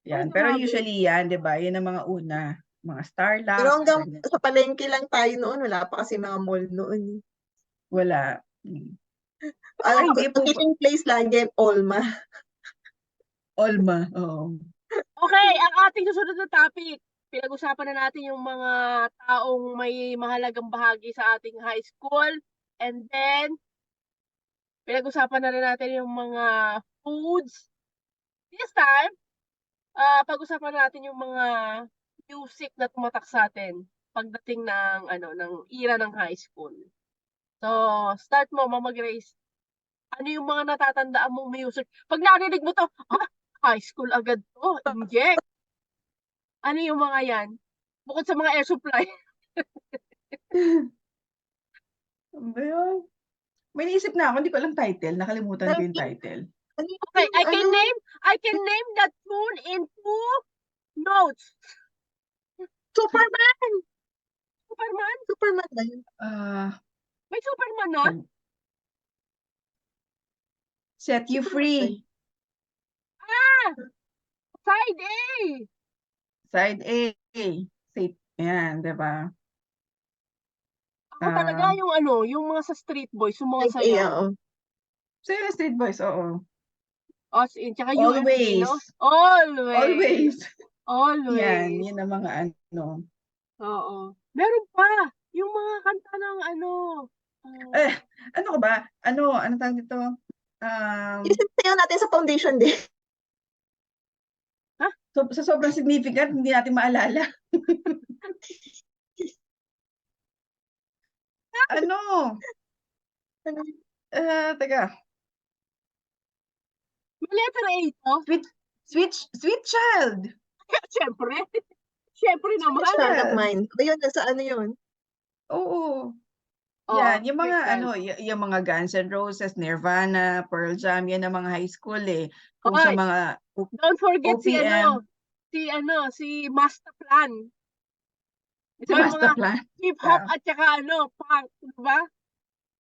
Ay, Yan. Pero grabe. usually yan, di ba? Yan ang mga una. Mga Starla. Pero hanggang sa palengke lang tayo noon. Wala pa kasi mga mall noon. Wala. Ay, hindi po. meeting place lagi, Olma. Olma. Oo. Okay, ang ating susunod na topic. Pinag-usapan na natin yung mga taong may mahalagang bahagi sa ating high school. And then, pinag-usapan na rin natin yung mga foods. This time, pag-usapan natin yung mga music na tumatak sa atin pagdating ng era ng high school. So, start mo, Mama Grace. Ano yung mga natatandaan mong music? Pag narinig mo to, high school agad to, inject. Ano yung mga yan? Bukod sa mga air supply. Ano ba yun? May naisip na ako, hindi ko alam title. Nakalimutan ko yung title. Okay, I can name that tune in 2 notes. Superman! Superman? Superman ba yun? May Superman na? Set You Free. Side A! Side A. Safe. Yan, diba? Ako talaga yung mga sa Street Boys, yung mga Ay, sayaw. oo. So yung Street Boys, oo. As in, tsaka UMD, Always. no? Always. Always. Yan ang mga Oo. Meron pa. Yung mga kanta ng ano ka ba? Ano tawag dito? Isip natin sa Foundation Day. So, sa sobrang significant, hindi natin maalala. Teka. May letter A to? Sweet Child. Siyempre. Siyempre naman. Child of Mine. Ayun, sa ano yun? Oo. Oo, Yan, yung mga Sweet yung mga Guns N' Roses, Nirvana, Pearl Jam, yan ang mga high school eh. Kung sa Okay. mga Don't forget OPM. si Master Plan. Si Master Plan. Hip-hop at saka punk, di ba?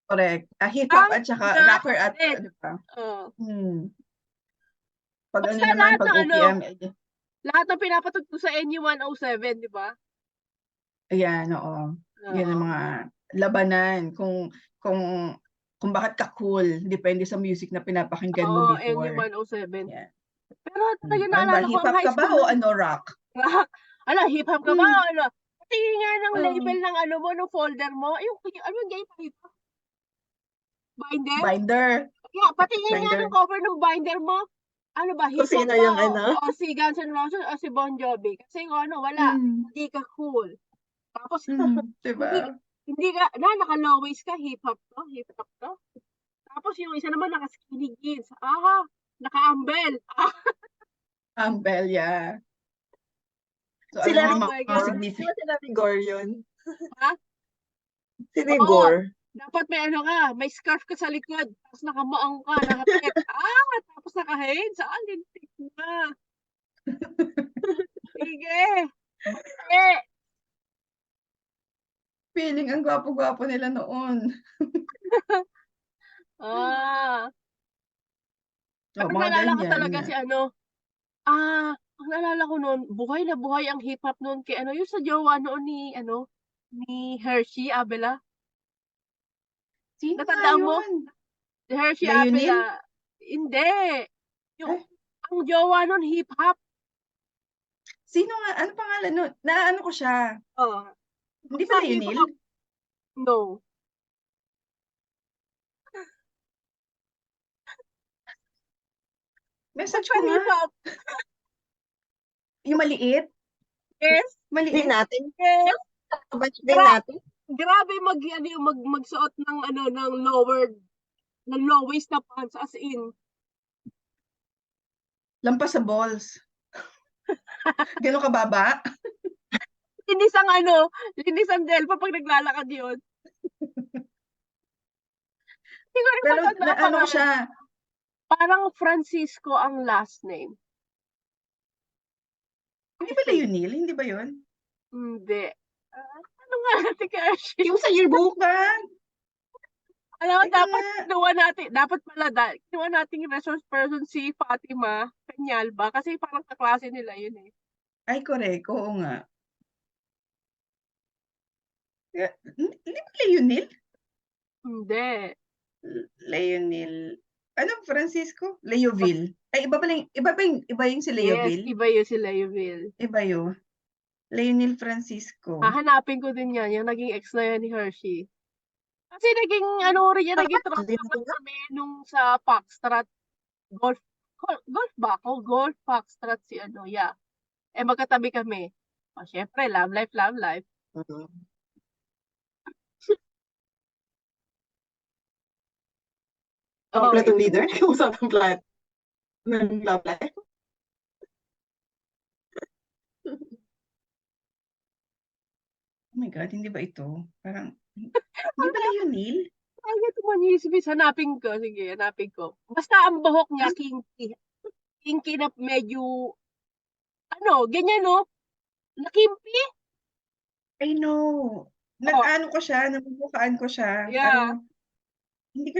Correct. Hip-hop at saka rapper at, di ba? Pag Basta naman, pag OPM. Lahat ng pinapatugtog sa NU107, di ba? Ayan, oo. Yan ang mga labanan kung bakit ka cool, depende sa music na pinapakinggan mo before. NU107. Yeah. Pero talaga naalala ko hip-hop ang high ka ba school. o rock? Rock. Hip-hop ka ba o Tingin nga ng label ng ng folder mo. Yung game pa dito? Binder? Yeah, patingin nga ng cover ng binder mo. Ano ba? Hip-hop Sino ba yung o si Guns N' Roses o si Bon Jovi? Kasi wala. Hindi ka cool. Tapos, diba? hindi ka, naka-low waist ka, hip-hop to. Tapos yung isa naman naka-skinny jeans. Naka-ambel. Ambel, yeah. So, Sila ni Gore yun. Ha? Sila Gore. Dapat may scarf ka sa likod, tapos nakamaang ka, nakapet. Tapos naka-head. Saan lintik na? Sige. Feeling ang gwapo-gwapo nila noon. Pero naalala ko talaga si ang naalala ko noon, buhay na buhay ang hip-hop noon kay yung sa jowa noon ni Hershey Abela. Sino Natandaan mo? Si Hershey Abela. Hindi. Ang jowa noon hip-hop. Sino nga? Ano pangalan noon? Naano ko siya. Hindi ba Lionel? No. Message ko nga. Yung maliit? Yes. Maliit. Din natin. Yes. Din natin. Grabe magsuot ng ng low waist na pants as in. Lampas sa balls. Gano'n ka baba? Linis ang Delpa pag naglalakad yun. Hindi ko rin Pero matanda ang ano ko pangalan. siya, Parang Francisco ang last name. hindi I ba think. Leonil? Hindi ba yun? Hindi. Ano nga natin kaya siya? Yung sa yearbook, Ba? Alam mo, Teka dapat nga. kinuha natin, dapat pala, kinuha nating resource person si Fatima Peñalba kasi parang kaklase nila yun eh. Ay, correct. Oo nga. Hindi ba Leonil? Hindi. Leonil. Ano, Francisco? Leoville. Ay, iba yung si Yes, Leoville? iba yun si Leoville. Iba yun. Leonil Francisco. Hahanapin ko din yan, yung naging ex na yan ni Hershey. Kasi naging, ano rin yan, naging tropa kami nung sa Foxtrot. Golf ba ako? Golf Foxtrot si ano, yeah. Eh, magkatabi kami. O, syempre, love life, love life. Ang Oo, platoon leader, nag-usap ng plat. Ng love life. Oh my God, hindi ba ito? Parang, hindi ba Leonil? Ay, ito manisibis. Hanapin ko. Sige, hanapin ko. Basta ang buhok niya, kinky. Kinky na medyo, ano, ganyan, no? Nakimpi? I know. Nag-ano ko siya, namumukhaan ko siya. Yeah. Pero, hindi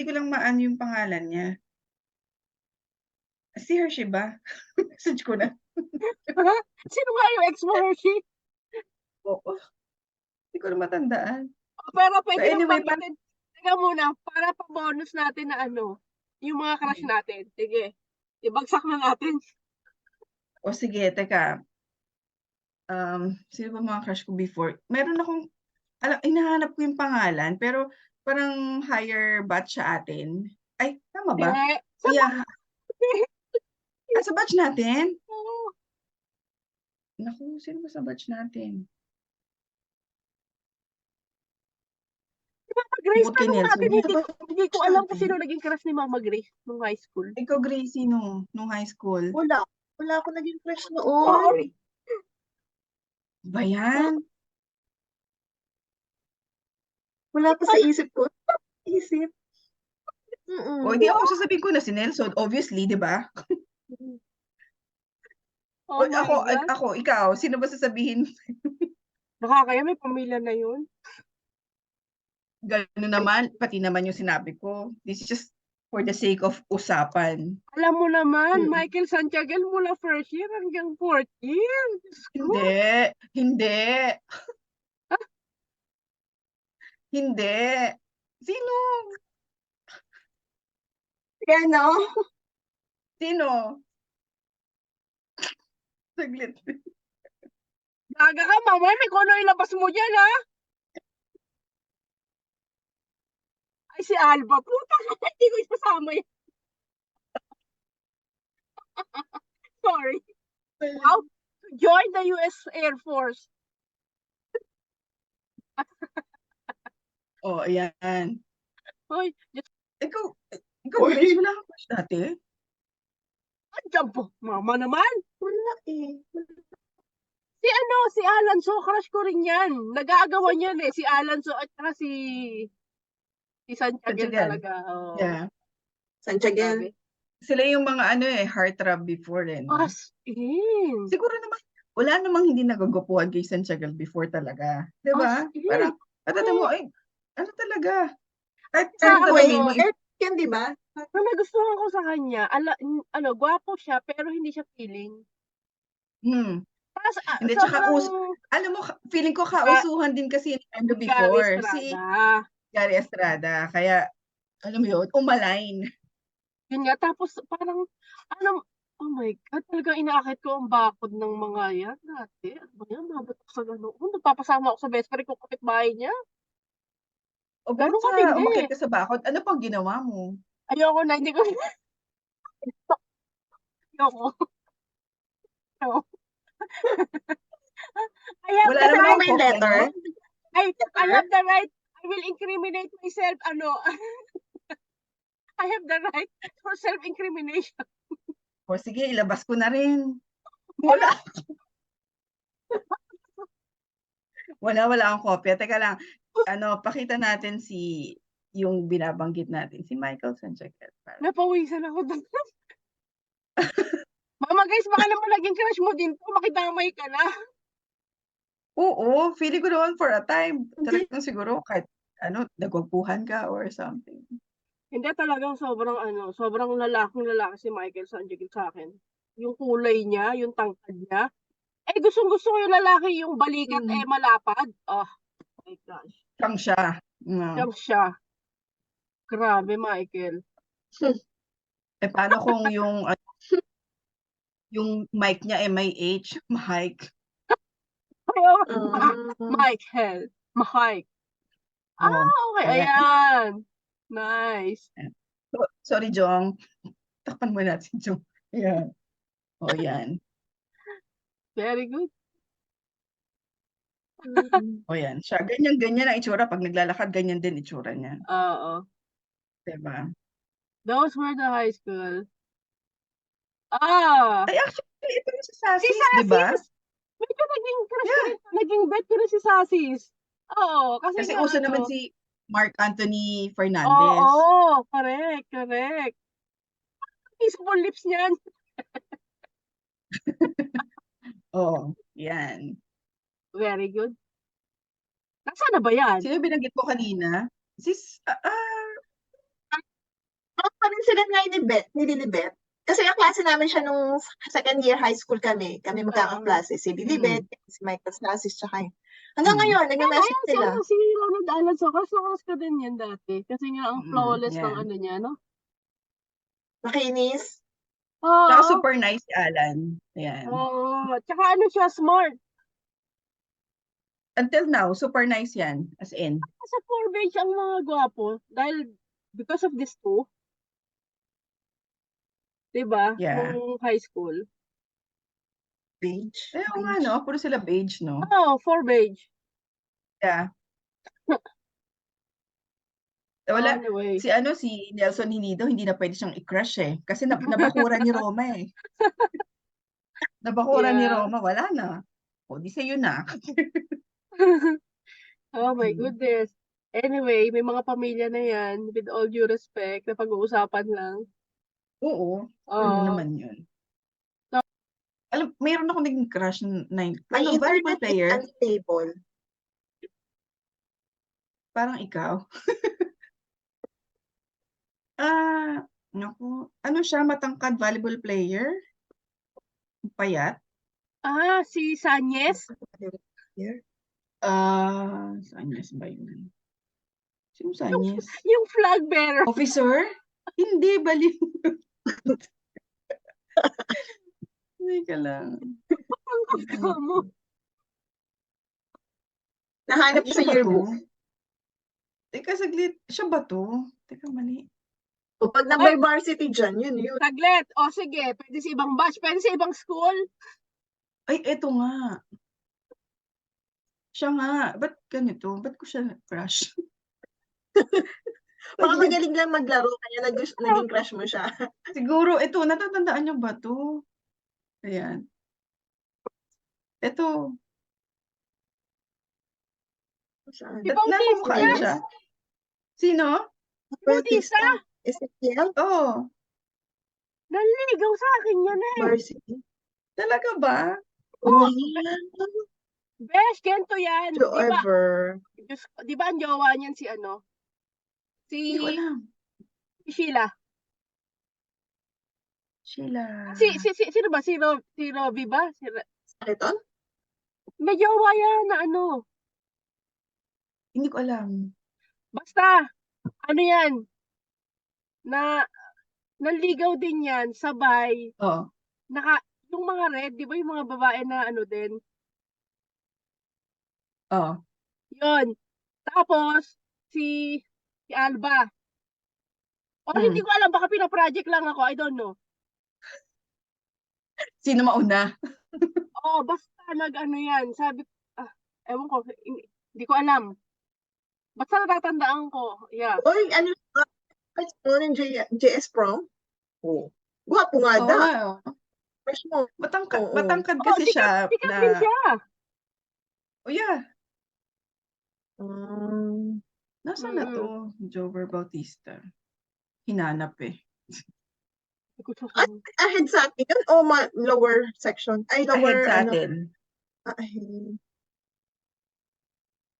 ko lang maano yung pangalan niya. Si Hershey ba? Message ko na. Sino nga yung ex mo, Hershey? Oo. Hindi ko na matandaan. Pero pwede So, yung anyway, panggitin. Teka muna, para pa-bonus natin na ano, yung mga crush natin. Sige, ibagsak na natin. O sige, teka. Sino ba mga crush ko before? Meron akong, hinahanap ko yung pangalan, pero parang higher batch sa atin. Ay, tama ba? Yeah. Sa batch natin? Oo. Naku, sino ba sa batch natin? Mama Grace, Buti tanong Nelson. natin, hindi ko alam kung natin. sino naging crush ni Mama Grace nung high school. Ikaw, Gracie, nung high school. Wala. Wala ako naging crush noon. Sorry. Ba yan? Wala pa sa isip ko. Isip. O, hindi ako sasabihin ko na si Nelson. Obviously, di ba? Oh my God. Ikaw, sino ba sasabihin? Nakakaya, may pamilya na yun. Gano'n naman, pati naman yung sinabi ko. This is just for the sake of usapan. Alam mo naman, Michael Santiago mula first year hanggang fourth year. Hindi. Hindi. Sino? Ano? Sino? Saglit. Gaga ka, mama. May kono ilabas mo dyan, ha? Ay, si Alba. Puta, hindi ko isasama yan. Sorry. Wow. Join the US Air Force. Oh, ayan. Hoy, Ikaw, Grace, wala kang crush dati? andyan po. Mama naman. Wala eh. Si Alanso, crush ko rin yan. Nag-aagawan yan eh. Si Alanso at saka si Santiago talaga. Oh. Yeah. Santiago. Sila yung mga heartthrob before eh. No? As in. Siguro naman, wala namang hindi nagagupuhan kay Santiago before talaga. Diba? As in. Parang, mo, ay, ano talaga? At Yan, di ba? Ang nagustuhan ko sa kanya, gwapo siya, pero hindi siya feeling. Tapos, Hindi, tsaka alam mo, feeling ko kausuhan din kasi yung before. Si Gary Estrada. Kaya, alam mo yun, umalign. Yun nga, tapos parang, oh my God, talagang inaakit ko ang bakod ng mga yan dati. Ano ba yan, mabot ako sa gano'n. Nagpapasama ako sa best friend ko kapitbahay niya. O gano'n ka, umakit ka sa bakod, ano pang ginawa mo? Ayoko na, hindi ko. Ayoko. Wala naman may letter. I have the right. I will incriminate myself. I have the right for self-incrimination. O sige, ilabas ko na rin. Wala akong kopya. Teka lang, pakita natin si yung binabanggit natin, si Michael Santiago. Napawisan ako doon. Mama guys, baka naman naging crush mo din to. Makidamay ka na. Oo, feeling ko naman for a time, Hindi. talagang siguro kahit nagwagpuhan ka or something. Hindi talagang sobrang lalaking-lalaki si Michael Santiago sa akin. Yung kulay niya, yung tangkad niya. Gustong-gusto ko yung lalaki, yung balikat malapad. Oh my gosh. Siyang siya. Siyang siya. Grabe, Michael. Paano kung yung mic niya may H, Mike. Michael. Mike. Oh, Okay. ayan. Ayan. Nice. Sorry, Jong. Takpan mo natin, Jong. Ayan. O, yan. Very good. O, yan. Siya, ganyan ang itsura. Pag naglalakad, ganyan din itsura niya. Oo. Diba? Those were the high school. Ay, actually, ito yung si Si Sasis, diba? Sasis! Medyo naging crush ko rin. Naging bet ko rin si Sasis. Oo. Kasi uso naman si Mark Anthony Fernandez. Oo. Correct. Peaceful lips niyan. Yan. Very good. Nasaan na ba yan? Sino binanggit ko kanina? Pa rin sila nga ni Lilibet. Kasi ang klase namin siya nung second year high school kami. Kami magkakaklase. Si Lilibet, si Michael Sasis, tsaka yun. Hanggang ngayon, nag-message sila. Si Ronald Alonso. Kaso ka din yan dati. Kasi nga ang flawless ng yan. niya, no? Makinis. Tsaka super nice si Alan. Ayan. Tsaka siya, smart. Until now, super nice yan. As in. Sa 4-bench ang mga gwapo. Dahil, because of this two. Diba? Yeah. Nung high school. Beige. Oo nga, no? Puro sila beige, no? Oo, 4-bench. Yeah. Wala. Anyway. Si Nelson Hinido, hindi na pwede siyang i-crush eh. Kasi nabakuran ni Roma eh. Nabakuran ni Roma, wala na. O, di sa'yo na. Oh my goodness. Anyway, may mga pamilya na yan, with all due respect, na pag-uusapan lang. Oo. Ano naman yun? Mayroon ako naging crush na volleyball player. Unstable. Parang ikaw. Naku. Ano siya, matangkad volleyball player? Payat? Si Sanyes? Sanyes ba yun? Sino Sanyes? Yung flag bearer. Officer? Hindi, baliw. Hindi ka lang. mo. Nahanap ko sa yearbook. Teka, saglit. Siya ba to? Teka, mali. O pag na-by varsity dyan, yun. Saglit. O sige, pwede sa ibang batch, pwede sa ibang school. Ay, eto nga. Siya nga. Ba't ganito? Ba't ko siya crush? Baka magaling lang maglaro, kaya naging crush mo siya. Siguro, ito, natatandaan niyo ba to? Ayan. Ito. Bautista siya. Sino? Bautista? Ezekiel? Oo. Naliligaw sa akin yan eh. Varsity? Talaga ba? Oh, Besh, ganito yan. Di ba ang jowa niyan si Hindi ko alam. Si Sheila. Sheila. Sino ba? Si Robbie ba? Ariton? May jowa yan na Hindi ko alam. Basta, yan? Naligaw din yan, sabay. Oo. Yung mga red, di ba yung mga babae na din? Oo. Yun. Tapos, si Alba. Hindi ko alam, baka pina-project lang ako, I don't know. Sino mauna? Basta yan. Sabi, ewan ko, hindi ko alam. Basta natatandaan ko, yeah. Oy, ng JS Prom? Oo. Guwapo nga da. Matangkad kasi siya. Sikat din siya. Oh, yeah. Nasaan na to? Jover Bautista. Hinanap eh. Hindi ko siya At ahead sa atin yun o lower section? Ay, Ahead lower, sa ano. atin. Ahead.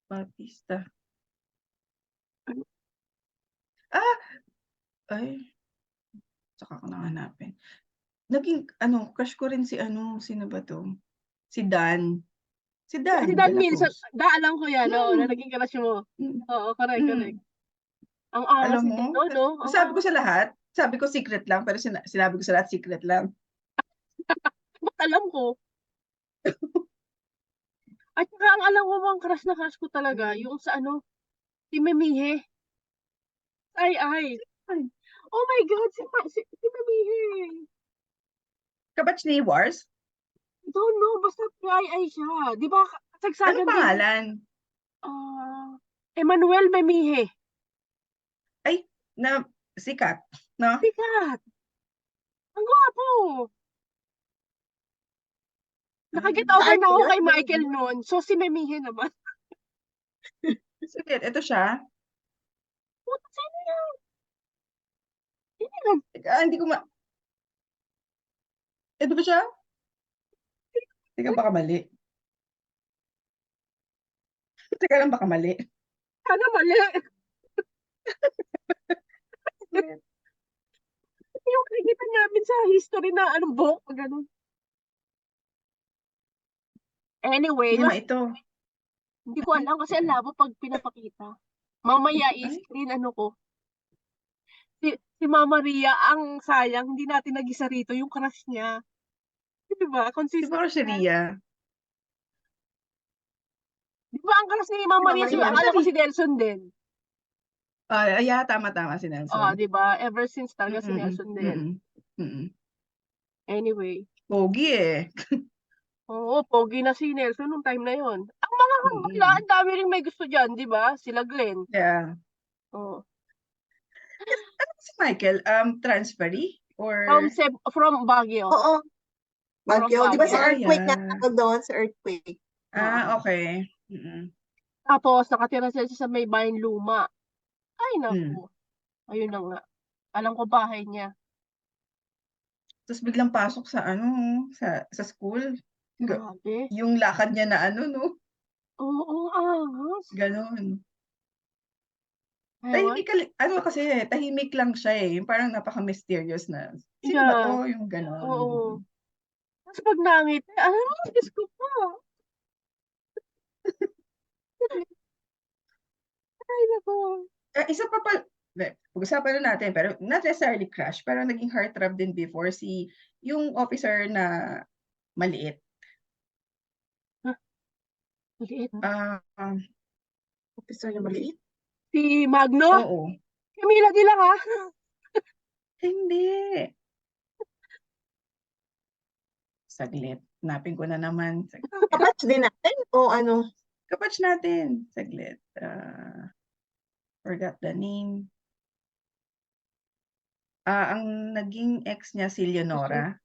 Bautista. Ay. Saka ko hanapin. Naging, crush ko rin si sino ba to? Si Dan. Si Dan. Si Dan de la Mills, Cruz. alam ko yan, na Mm. naging crush mo. Mm. Oo, correct. Mm. Ang angas Alam ni mo, Dino, no? Ang sabi ko angas. sa lahat, sabi ko secret lang, pero sinabi ko sa lahat secret lang. Ba't alam ko? At saka ang alam ko bang crush na crush ko talaga, yung sa si Memihe. Ay. Oh my God, si Memihe. Kabatch ni Wars? Don't know, basta ay siya. Di ba, kasagsagan Anong pangalan? Emmanuel Memihe. Ay, na sikat, no? Sikat. Ang gwapo. Nakaget over na ako kay Michael noon. So, si Memihe naman. Sige, ito siya. Puta, sino yan? Hindi yan. Hindi ko ito ba siya? Teka, baka mali. Teka lang, baka mali. Sana mali. Yung nakikita namin sa history na book, ganun. Anyway, Hindi ito. hindi ko alam kasi ang labo pag pinapakita. Mamaya i-screen ko. Si Mama Ria, ang sayang, hindi natin nag-isa rito yung crush niya. Diba? Consistent. Siguro si Ria. Diba ang crush ni Mama Ria, ang alam ko si Nelson din. Tama, si Nelson. Diba? Ever since talaga si Nelson din. Anyway. Pogi eh. Oo, pogi na si Nelson nung time na yon. Ang mga wala, ang dami rin may gusto dyan, di ba? Sila Glenn. Yeah. Oo. Ano si Michael? Transferee? Or... From Baguio. Oo. Baguio. Di ba si Baguio. Earthquake nga ako doon? Si Earthquake. Okay. Tapos, nakatira siya sa may bayan luma. Ay, naku. Ayun na nga. Alam ko bahay niya. Tapos biglang pasok sa sa school. Grabe. Yung lakad niya na no? Oo, angas. Ganon. Ewan. Tahimik lang siya eh. Yung parang napaka-mysterious na. Sino ba to? Yung ganon. Oo. Tapos pag nangit, Diyos ko po. Ay, naku. Isa pa pag-usapan na natin, pero not necessarily crush, pero naging heartthrob din before yung officer na maliit. Maliit? Officer na maliit? Si Magno? Oo. Camila di lang Hindi. Saglit. Hanapin ko na naman. Kabatch din natin? O ano? Kabatch natin. Saglit. Forgot the name. Ang naging ex niya si Leonora.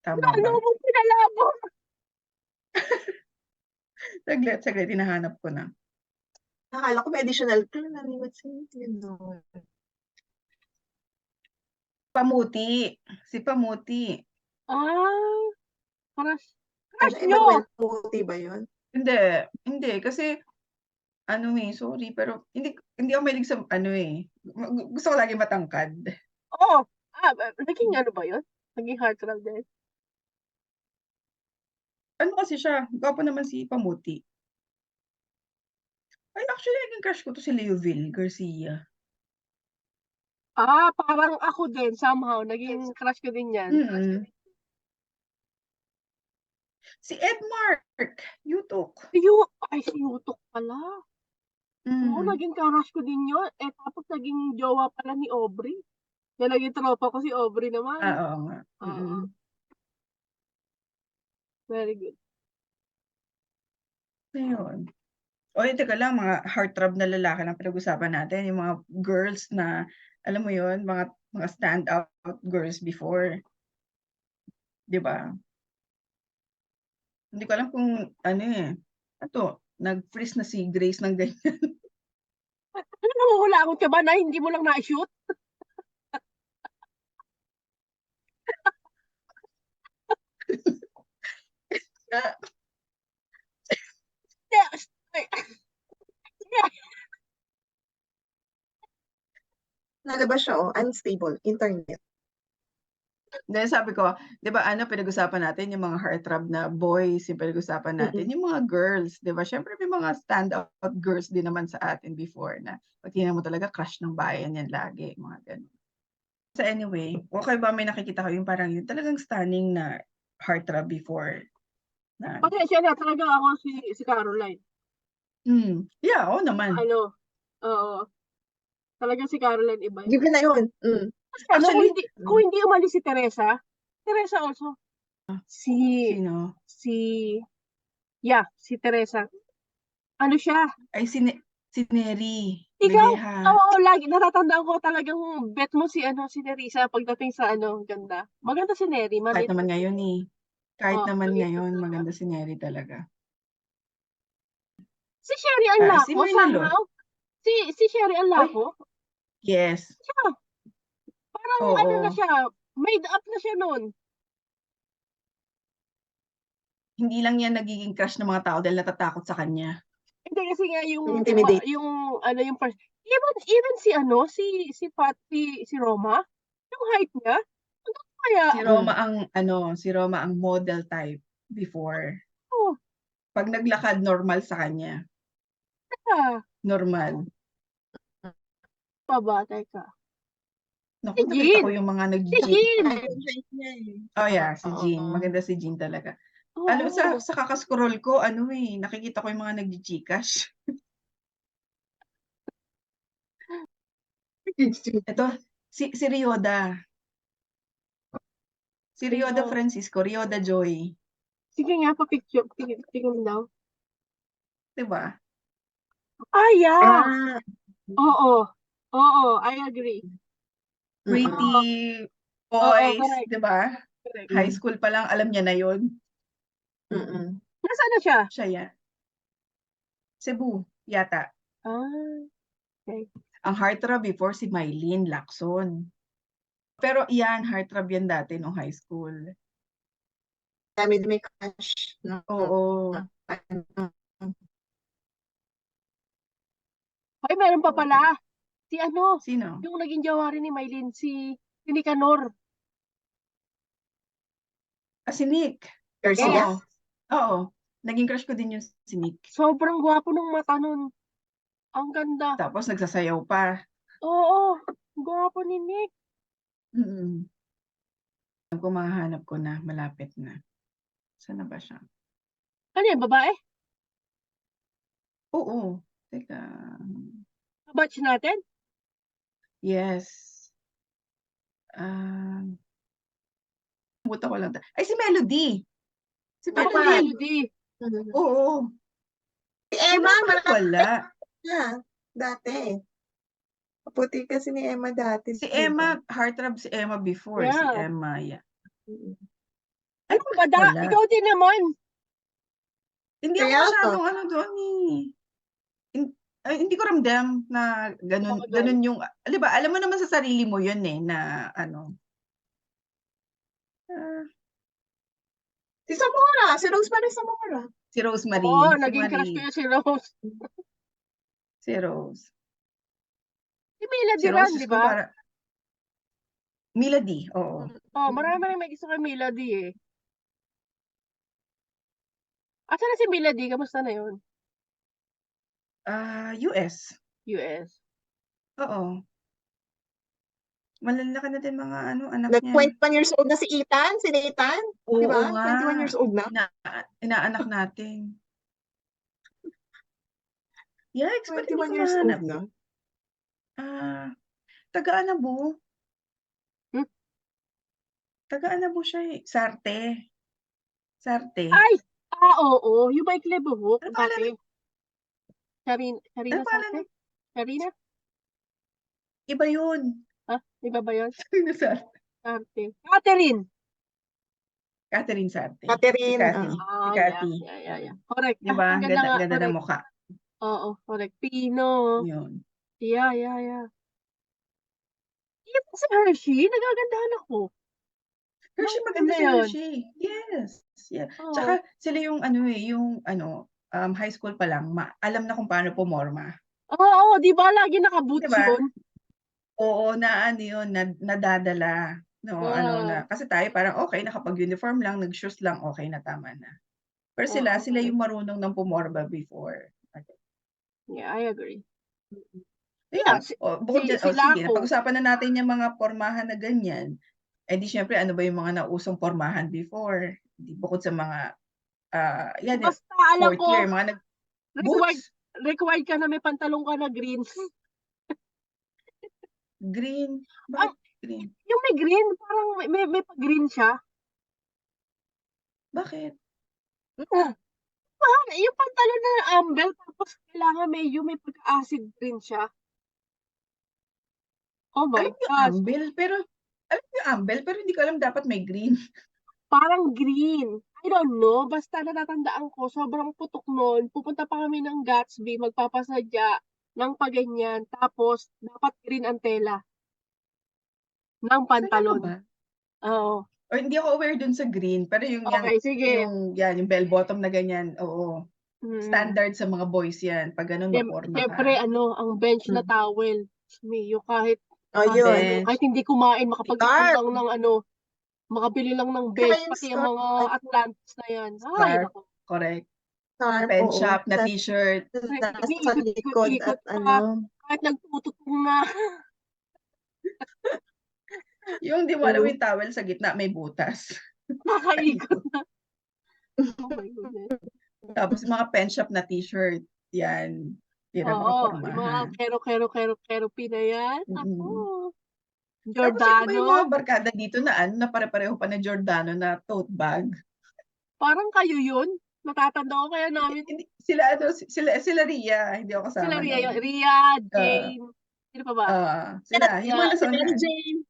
Tama ba? Ano mong pinalabo? Saglit. Hinahanap ko na. Nakala ko may additional clue na ni doon. Pamuti. Si Pamuti. Crush nyo? Pamuti ba yun? Hindi. Kasi, sorry, pero hindi ako mahilig sa, gusto ko lagi matangkad. Oo. Naging ba yun? Naging heartthrob din. Kasi siya? Gwapo naman si Pamuti. Ay, actually, naging crush ko to si Leoville Garcia. Parang ako din, somehow. Naging crush ko din yan. Si Edmark Yutok. Si Yutok pala. Oo, naging crush ko din yun. Tapos naging jowa pala ni Aubrey. Naging tropa ko si Aubrey naman. Oo nga. Very good. Ayun. Teka lang, mga heartthrob na lalaki lang pinag-usapan natin. Yung mga girls na, alam mo yun, mga stand-out girls before. Diba? Hindi ko alam kung, nag-freeze na si Grace ng ganyan. Ano, nanguhulangot ka ba na hindi mo lang na-shoot? Ah, Yes. Nalabas siya, unstable, internet. Then sabi ko, 'di ba pinag-usapan natin yung mga heartthrob na boys, yung pinag-usapan natin, yung mga girls, 'di ba? Syempre may mga standout girls din naman sa atin before na pag tingnan mo talaga crush ng bayan yan lagi, mga ganun. So anyway, okay ba may nakikita ko yung parang yun talagang stunning na heartthrob before na Pasensya na talaga ako si Caroline. yeah, oo naman. Ano, oo. Talagang si Caroline iba yun. Given na yun. Ano, Actually, kung hindi umalis si Teresa also. sino? Si Teresa. Ano siya? Ay si Neri Ikaw, Bedeja. oo, lagi natatandaan ko talagang bet mo si Teresa pagdating sa ganda. Maganda si Neri, Kahit maliit. naman ngayon Kahit Oo, naman maliit ngayon, na tao. maganda si Neri talaga. Si Sherry Si Anlaco, Maynalo. somehow. Si Sherry Anlaco, Yes. siya, parang Oo. ano na siya, made up na siya noon. Hindi lang yan nagiging crush ng mga tao dahil natatakot sa kanya. Hindi kasi nga Intimidate. yung si Patty, si Roma, yung height niya, ano kaya? Si Roma ang model type before. Oh, Pag naglakad, normal sa kanya. Normal. teka. Naku, Si nakita ko Jean. yung mga Si nag-Jean. Jean. Oh yeah, si Oo. Jean. Maganda si Jean talaga. Oo. Sa kakascroll ko, nakikita ko yung mga nag-Gcash. Ito, si Ryoda. Si Ryoda Sino? Francisco, Ryoda Joy. Sige nga, pa-picture. Tingnan daw. Diba? Ah, yeah. Ah, Oo, I agree. Pretty Oo, boys, correct. diba? Correct. High school pa lang, alam niya na yun. Nasaan na siya? Siya yan. Cebu, yata. Ah, okay. Ang heartthrob before si Mylene Lacson. Pero yan, heartthrob yan dati nung high school. dami may crush. No? Oo. Ay, meron pa pala. Si Sino? yung naging jowa rin ni Mylene, si Nicanor. Si Nick. Garcia? Oo. Naging crush ko din yung si Nick. Sobrang gwapo ng mata nun. Ang ganda. Tapos nagsasayaw pa. Oo, gwapo ni Nick. Kung mahahanap ko na, malapit na. Saan na ba siya? Ano yan, babae? Oo. Teka. Batch natin? Yes. Buta ko lang. Ay, si Melody. Si Melody. Oo. Si Emma, Wala. dati. Puti kasi ni Emma dati. Si Emma, heartthrob si Emma before. Yeah. Si Emma, yeah. Ano ba da? Wala. Ikaw din naman. Hindi ako Kaya masyadong doon hindi ko ramdam na ganun yung, di ba, alam mo naman sa sarili mo yun na si Zamora, si Rosemary Zamora. Si Rosemary. Oo, si naging crush ko Marie. yan si Rose. Si Rose. Si Melody Si rin, Rose, di ba? Melody, oo. Oh, marami rin may gusto kay Melody eh. At sana si Melody, kamusta na yun? US. US. Oo. Malalaki na din mga anak niya. 21 years old na si Ethan, si Nathan. Oo Di ba? nga. 21 years old na. Inaanak natin. Yikes, ba't hindi 21 ko years mahanap? old na. Taga-Anabo. Taga-Anabo siya eh. Sarte. Ay! Oo. Yung may buhok. Ano pangalan? Karina Ano pangalan? Sarte? Karina? Iba yun. Ha? Iba ba yun? Karina Sarte. Sarte. Catherine! Catherine Sarte. Si Catherine, Cathy. Si Yeah. Cathy. Correct. Di ba? Ang ganda nga, Ganda ng correct. mukha. Oo, correct. Pino. Yun. Yeah. Yung si Hershey, nagagandahan ako. Hershey, Nung maganda time si na yun. Hershey. Yes. Yeah. Oo. Tsaka sila yung high school pa lang, alam na kung paano pumorma. Oo, di ba? Lagi nakaboots Diba? yun. Oo, na ano yun, nadadala. No, kasi tayo parang okay, nakapag-uniform lang, nag-shoes lang, okay na, tama na. Pero sila yung marunong ng pumorma before. Okay. Yeah, I agree. Yeah. Bukod dyan, sila sige, ako. pag-usapan na natin yung mga pormahan na ganyan. Eh di syempre, ano ba yung mga nausong pormahan before? Bukod sa mga, Basta alam fourth ko, year, mga boots. required ka na may pantalong ka na green. Green? Bakit green? Yung may green, parang may pa-green siya. Bakit? Yung pantalon na amber, tapos kailangan may pagka-acid green siya. Oh my Alam yung gosh. ambel, pero hindi ko alam dapat may green. Parang green. I don't know. Basta natatandaan ko, sobrang putok nun. Pupunta pa kami ng Gatsby, magpapasadya ng paganyan. Tapos, dapat green ang tela ng pantalon. Talaga ba? Oo. O hindi ako aware dun sa green, pero yung Okay, sige. yung bell bottom na ganyan, oo. Standard sa mga boys yan. Pag ganun, maporma ka. Siyempre, ang bench na towel. Miyo, kahit hindi kumain, makapag-ipon lang ng makabili lang ng bench, pati yung mga Atlantis na yan. Ay, nako. Correct. Pen shop na t-shirt. Sa likod at Kahit nagtututong na. Yung di mo alam yung towel sa gitna, may butas. Nakaikot na. Oh my goodness. Tapos mga pen shop na t-shirt. Yan. Hirap makapormahan. Mga kero pina yan. Ako. Tapos yung Giordano. mga barkada dito na pare-pareho pa na Giordano na tote bag. Parang kayo yun. Natatanda ko kaya namin. Sila Ria. Hindi ako kasama. Sila Ria, Jane. Sino pa ba? Sila. Yung mga si Mary Jane.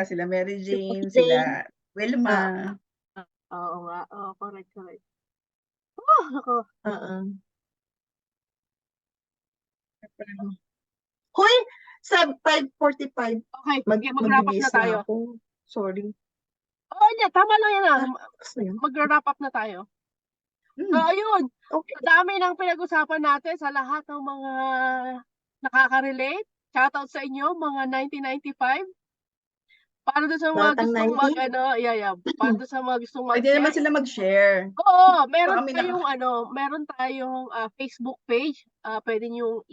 Sila Mary Jane, sila Wilma. Oo nga. Correct. Oh, ako. Hoy, sa 5:45. Okay, mag-wrap up Magbibihis na tayo. ako. Sorry. Tama lang yan. Mag-wrap up na tayo. So, ayun. Okay. Dami ng pinag-usapan natin sa lahat ng mga nakaka-relate. Shoutout sa inyo, mga 1995. Para doon sa mga gustong para doon sa mga gustong mag-share. Pwede naman sila mag-share. Oo, meron tayong Facebook page. Pwede niyo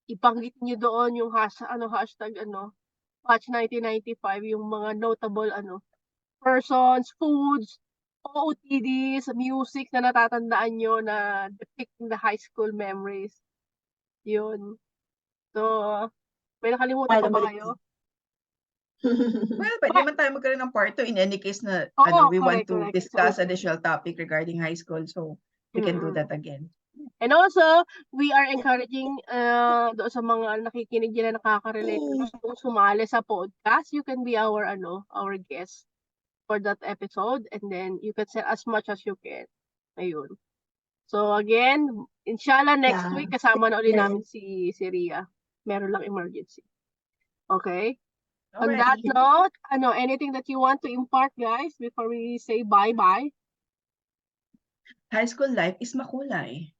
ibanggit niyo doon yung hashtag Batch 1995, yung mga notable persons, foods, OOTDs, music na natatandaan nyo na depicting the high school memories. Yun. So, may nakalimutan pa ba kayo? Well, pwede naman tayo magkaroon ng part 2 in any case na we want to discuss additional topic regarding high school. So, we can do that again. And also, we are encouraging doon sa mga nakikinig din na nakaka-relate kung sumali sa podcast, you can be our guest for that episode, and then you can send as much as you can. Ayun. So again, inshallah next week kasama na ulit namin si Ria. Meron lang emergency. Okay? On that note, anything that you want to impart, guys, before we say bye-bye? High school life is makulay.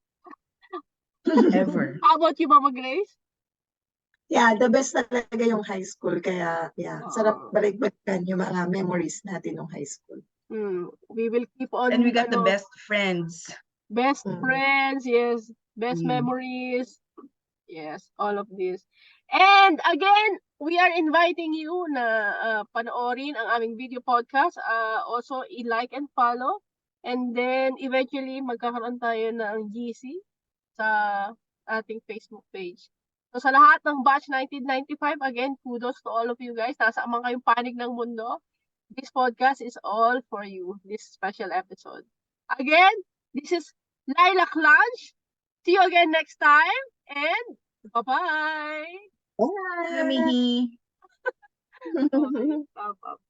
Ever. How about you, Mama Grace? Yeah, the best talaga yung high school. Kaya, sarap balik-balikan yung mga memories natin ng high school. We will keep on. And we got the best friends. Best friends, yes. Best memories. Yes, all of this. And again, we are inviting you na panoorin ang aming video podcast. Also, i-like and follow. And then, eventually, magkakaroon tayo ng GC sa ating Facebook page. So, sa lahat ng Batch 1995, again, kudos to all of you guys. Nasa amang kayong panig ng mundo. This podcast is all for you, this special episode. Again, this is Lilac Lunch. See you again next time. And bye-bye. Bye. Namihi. Okay, stop.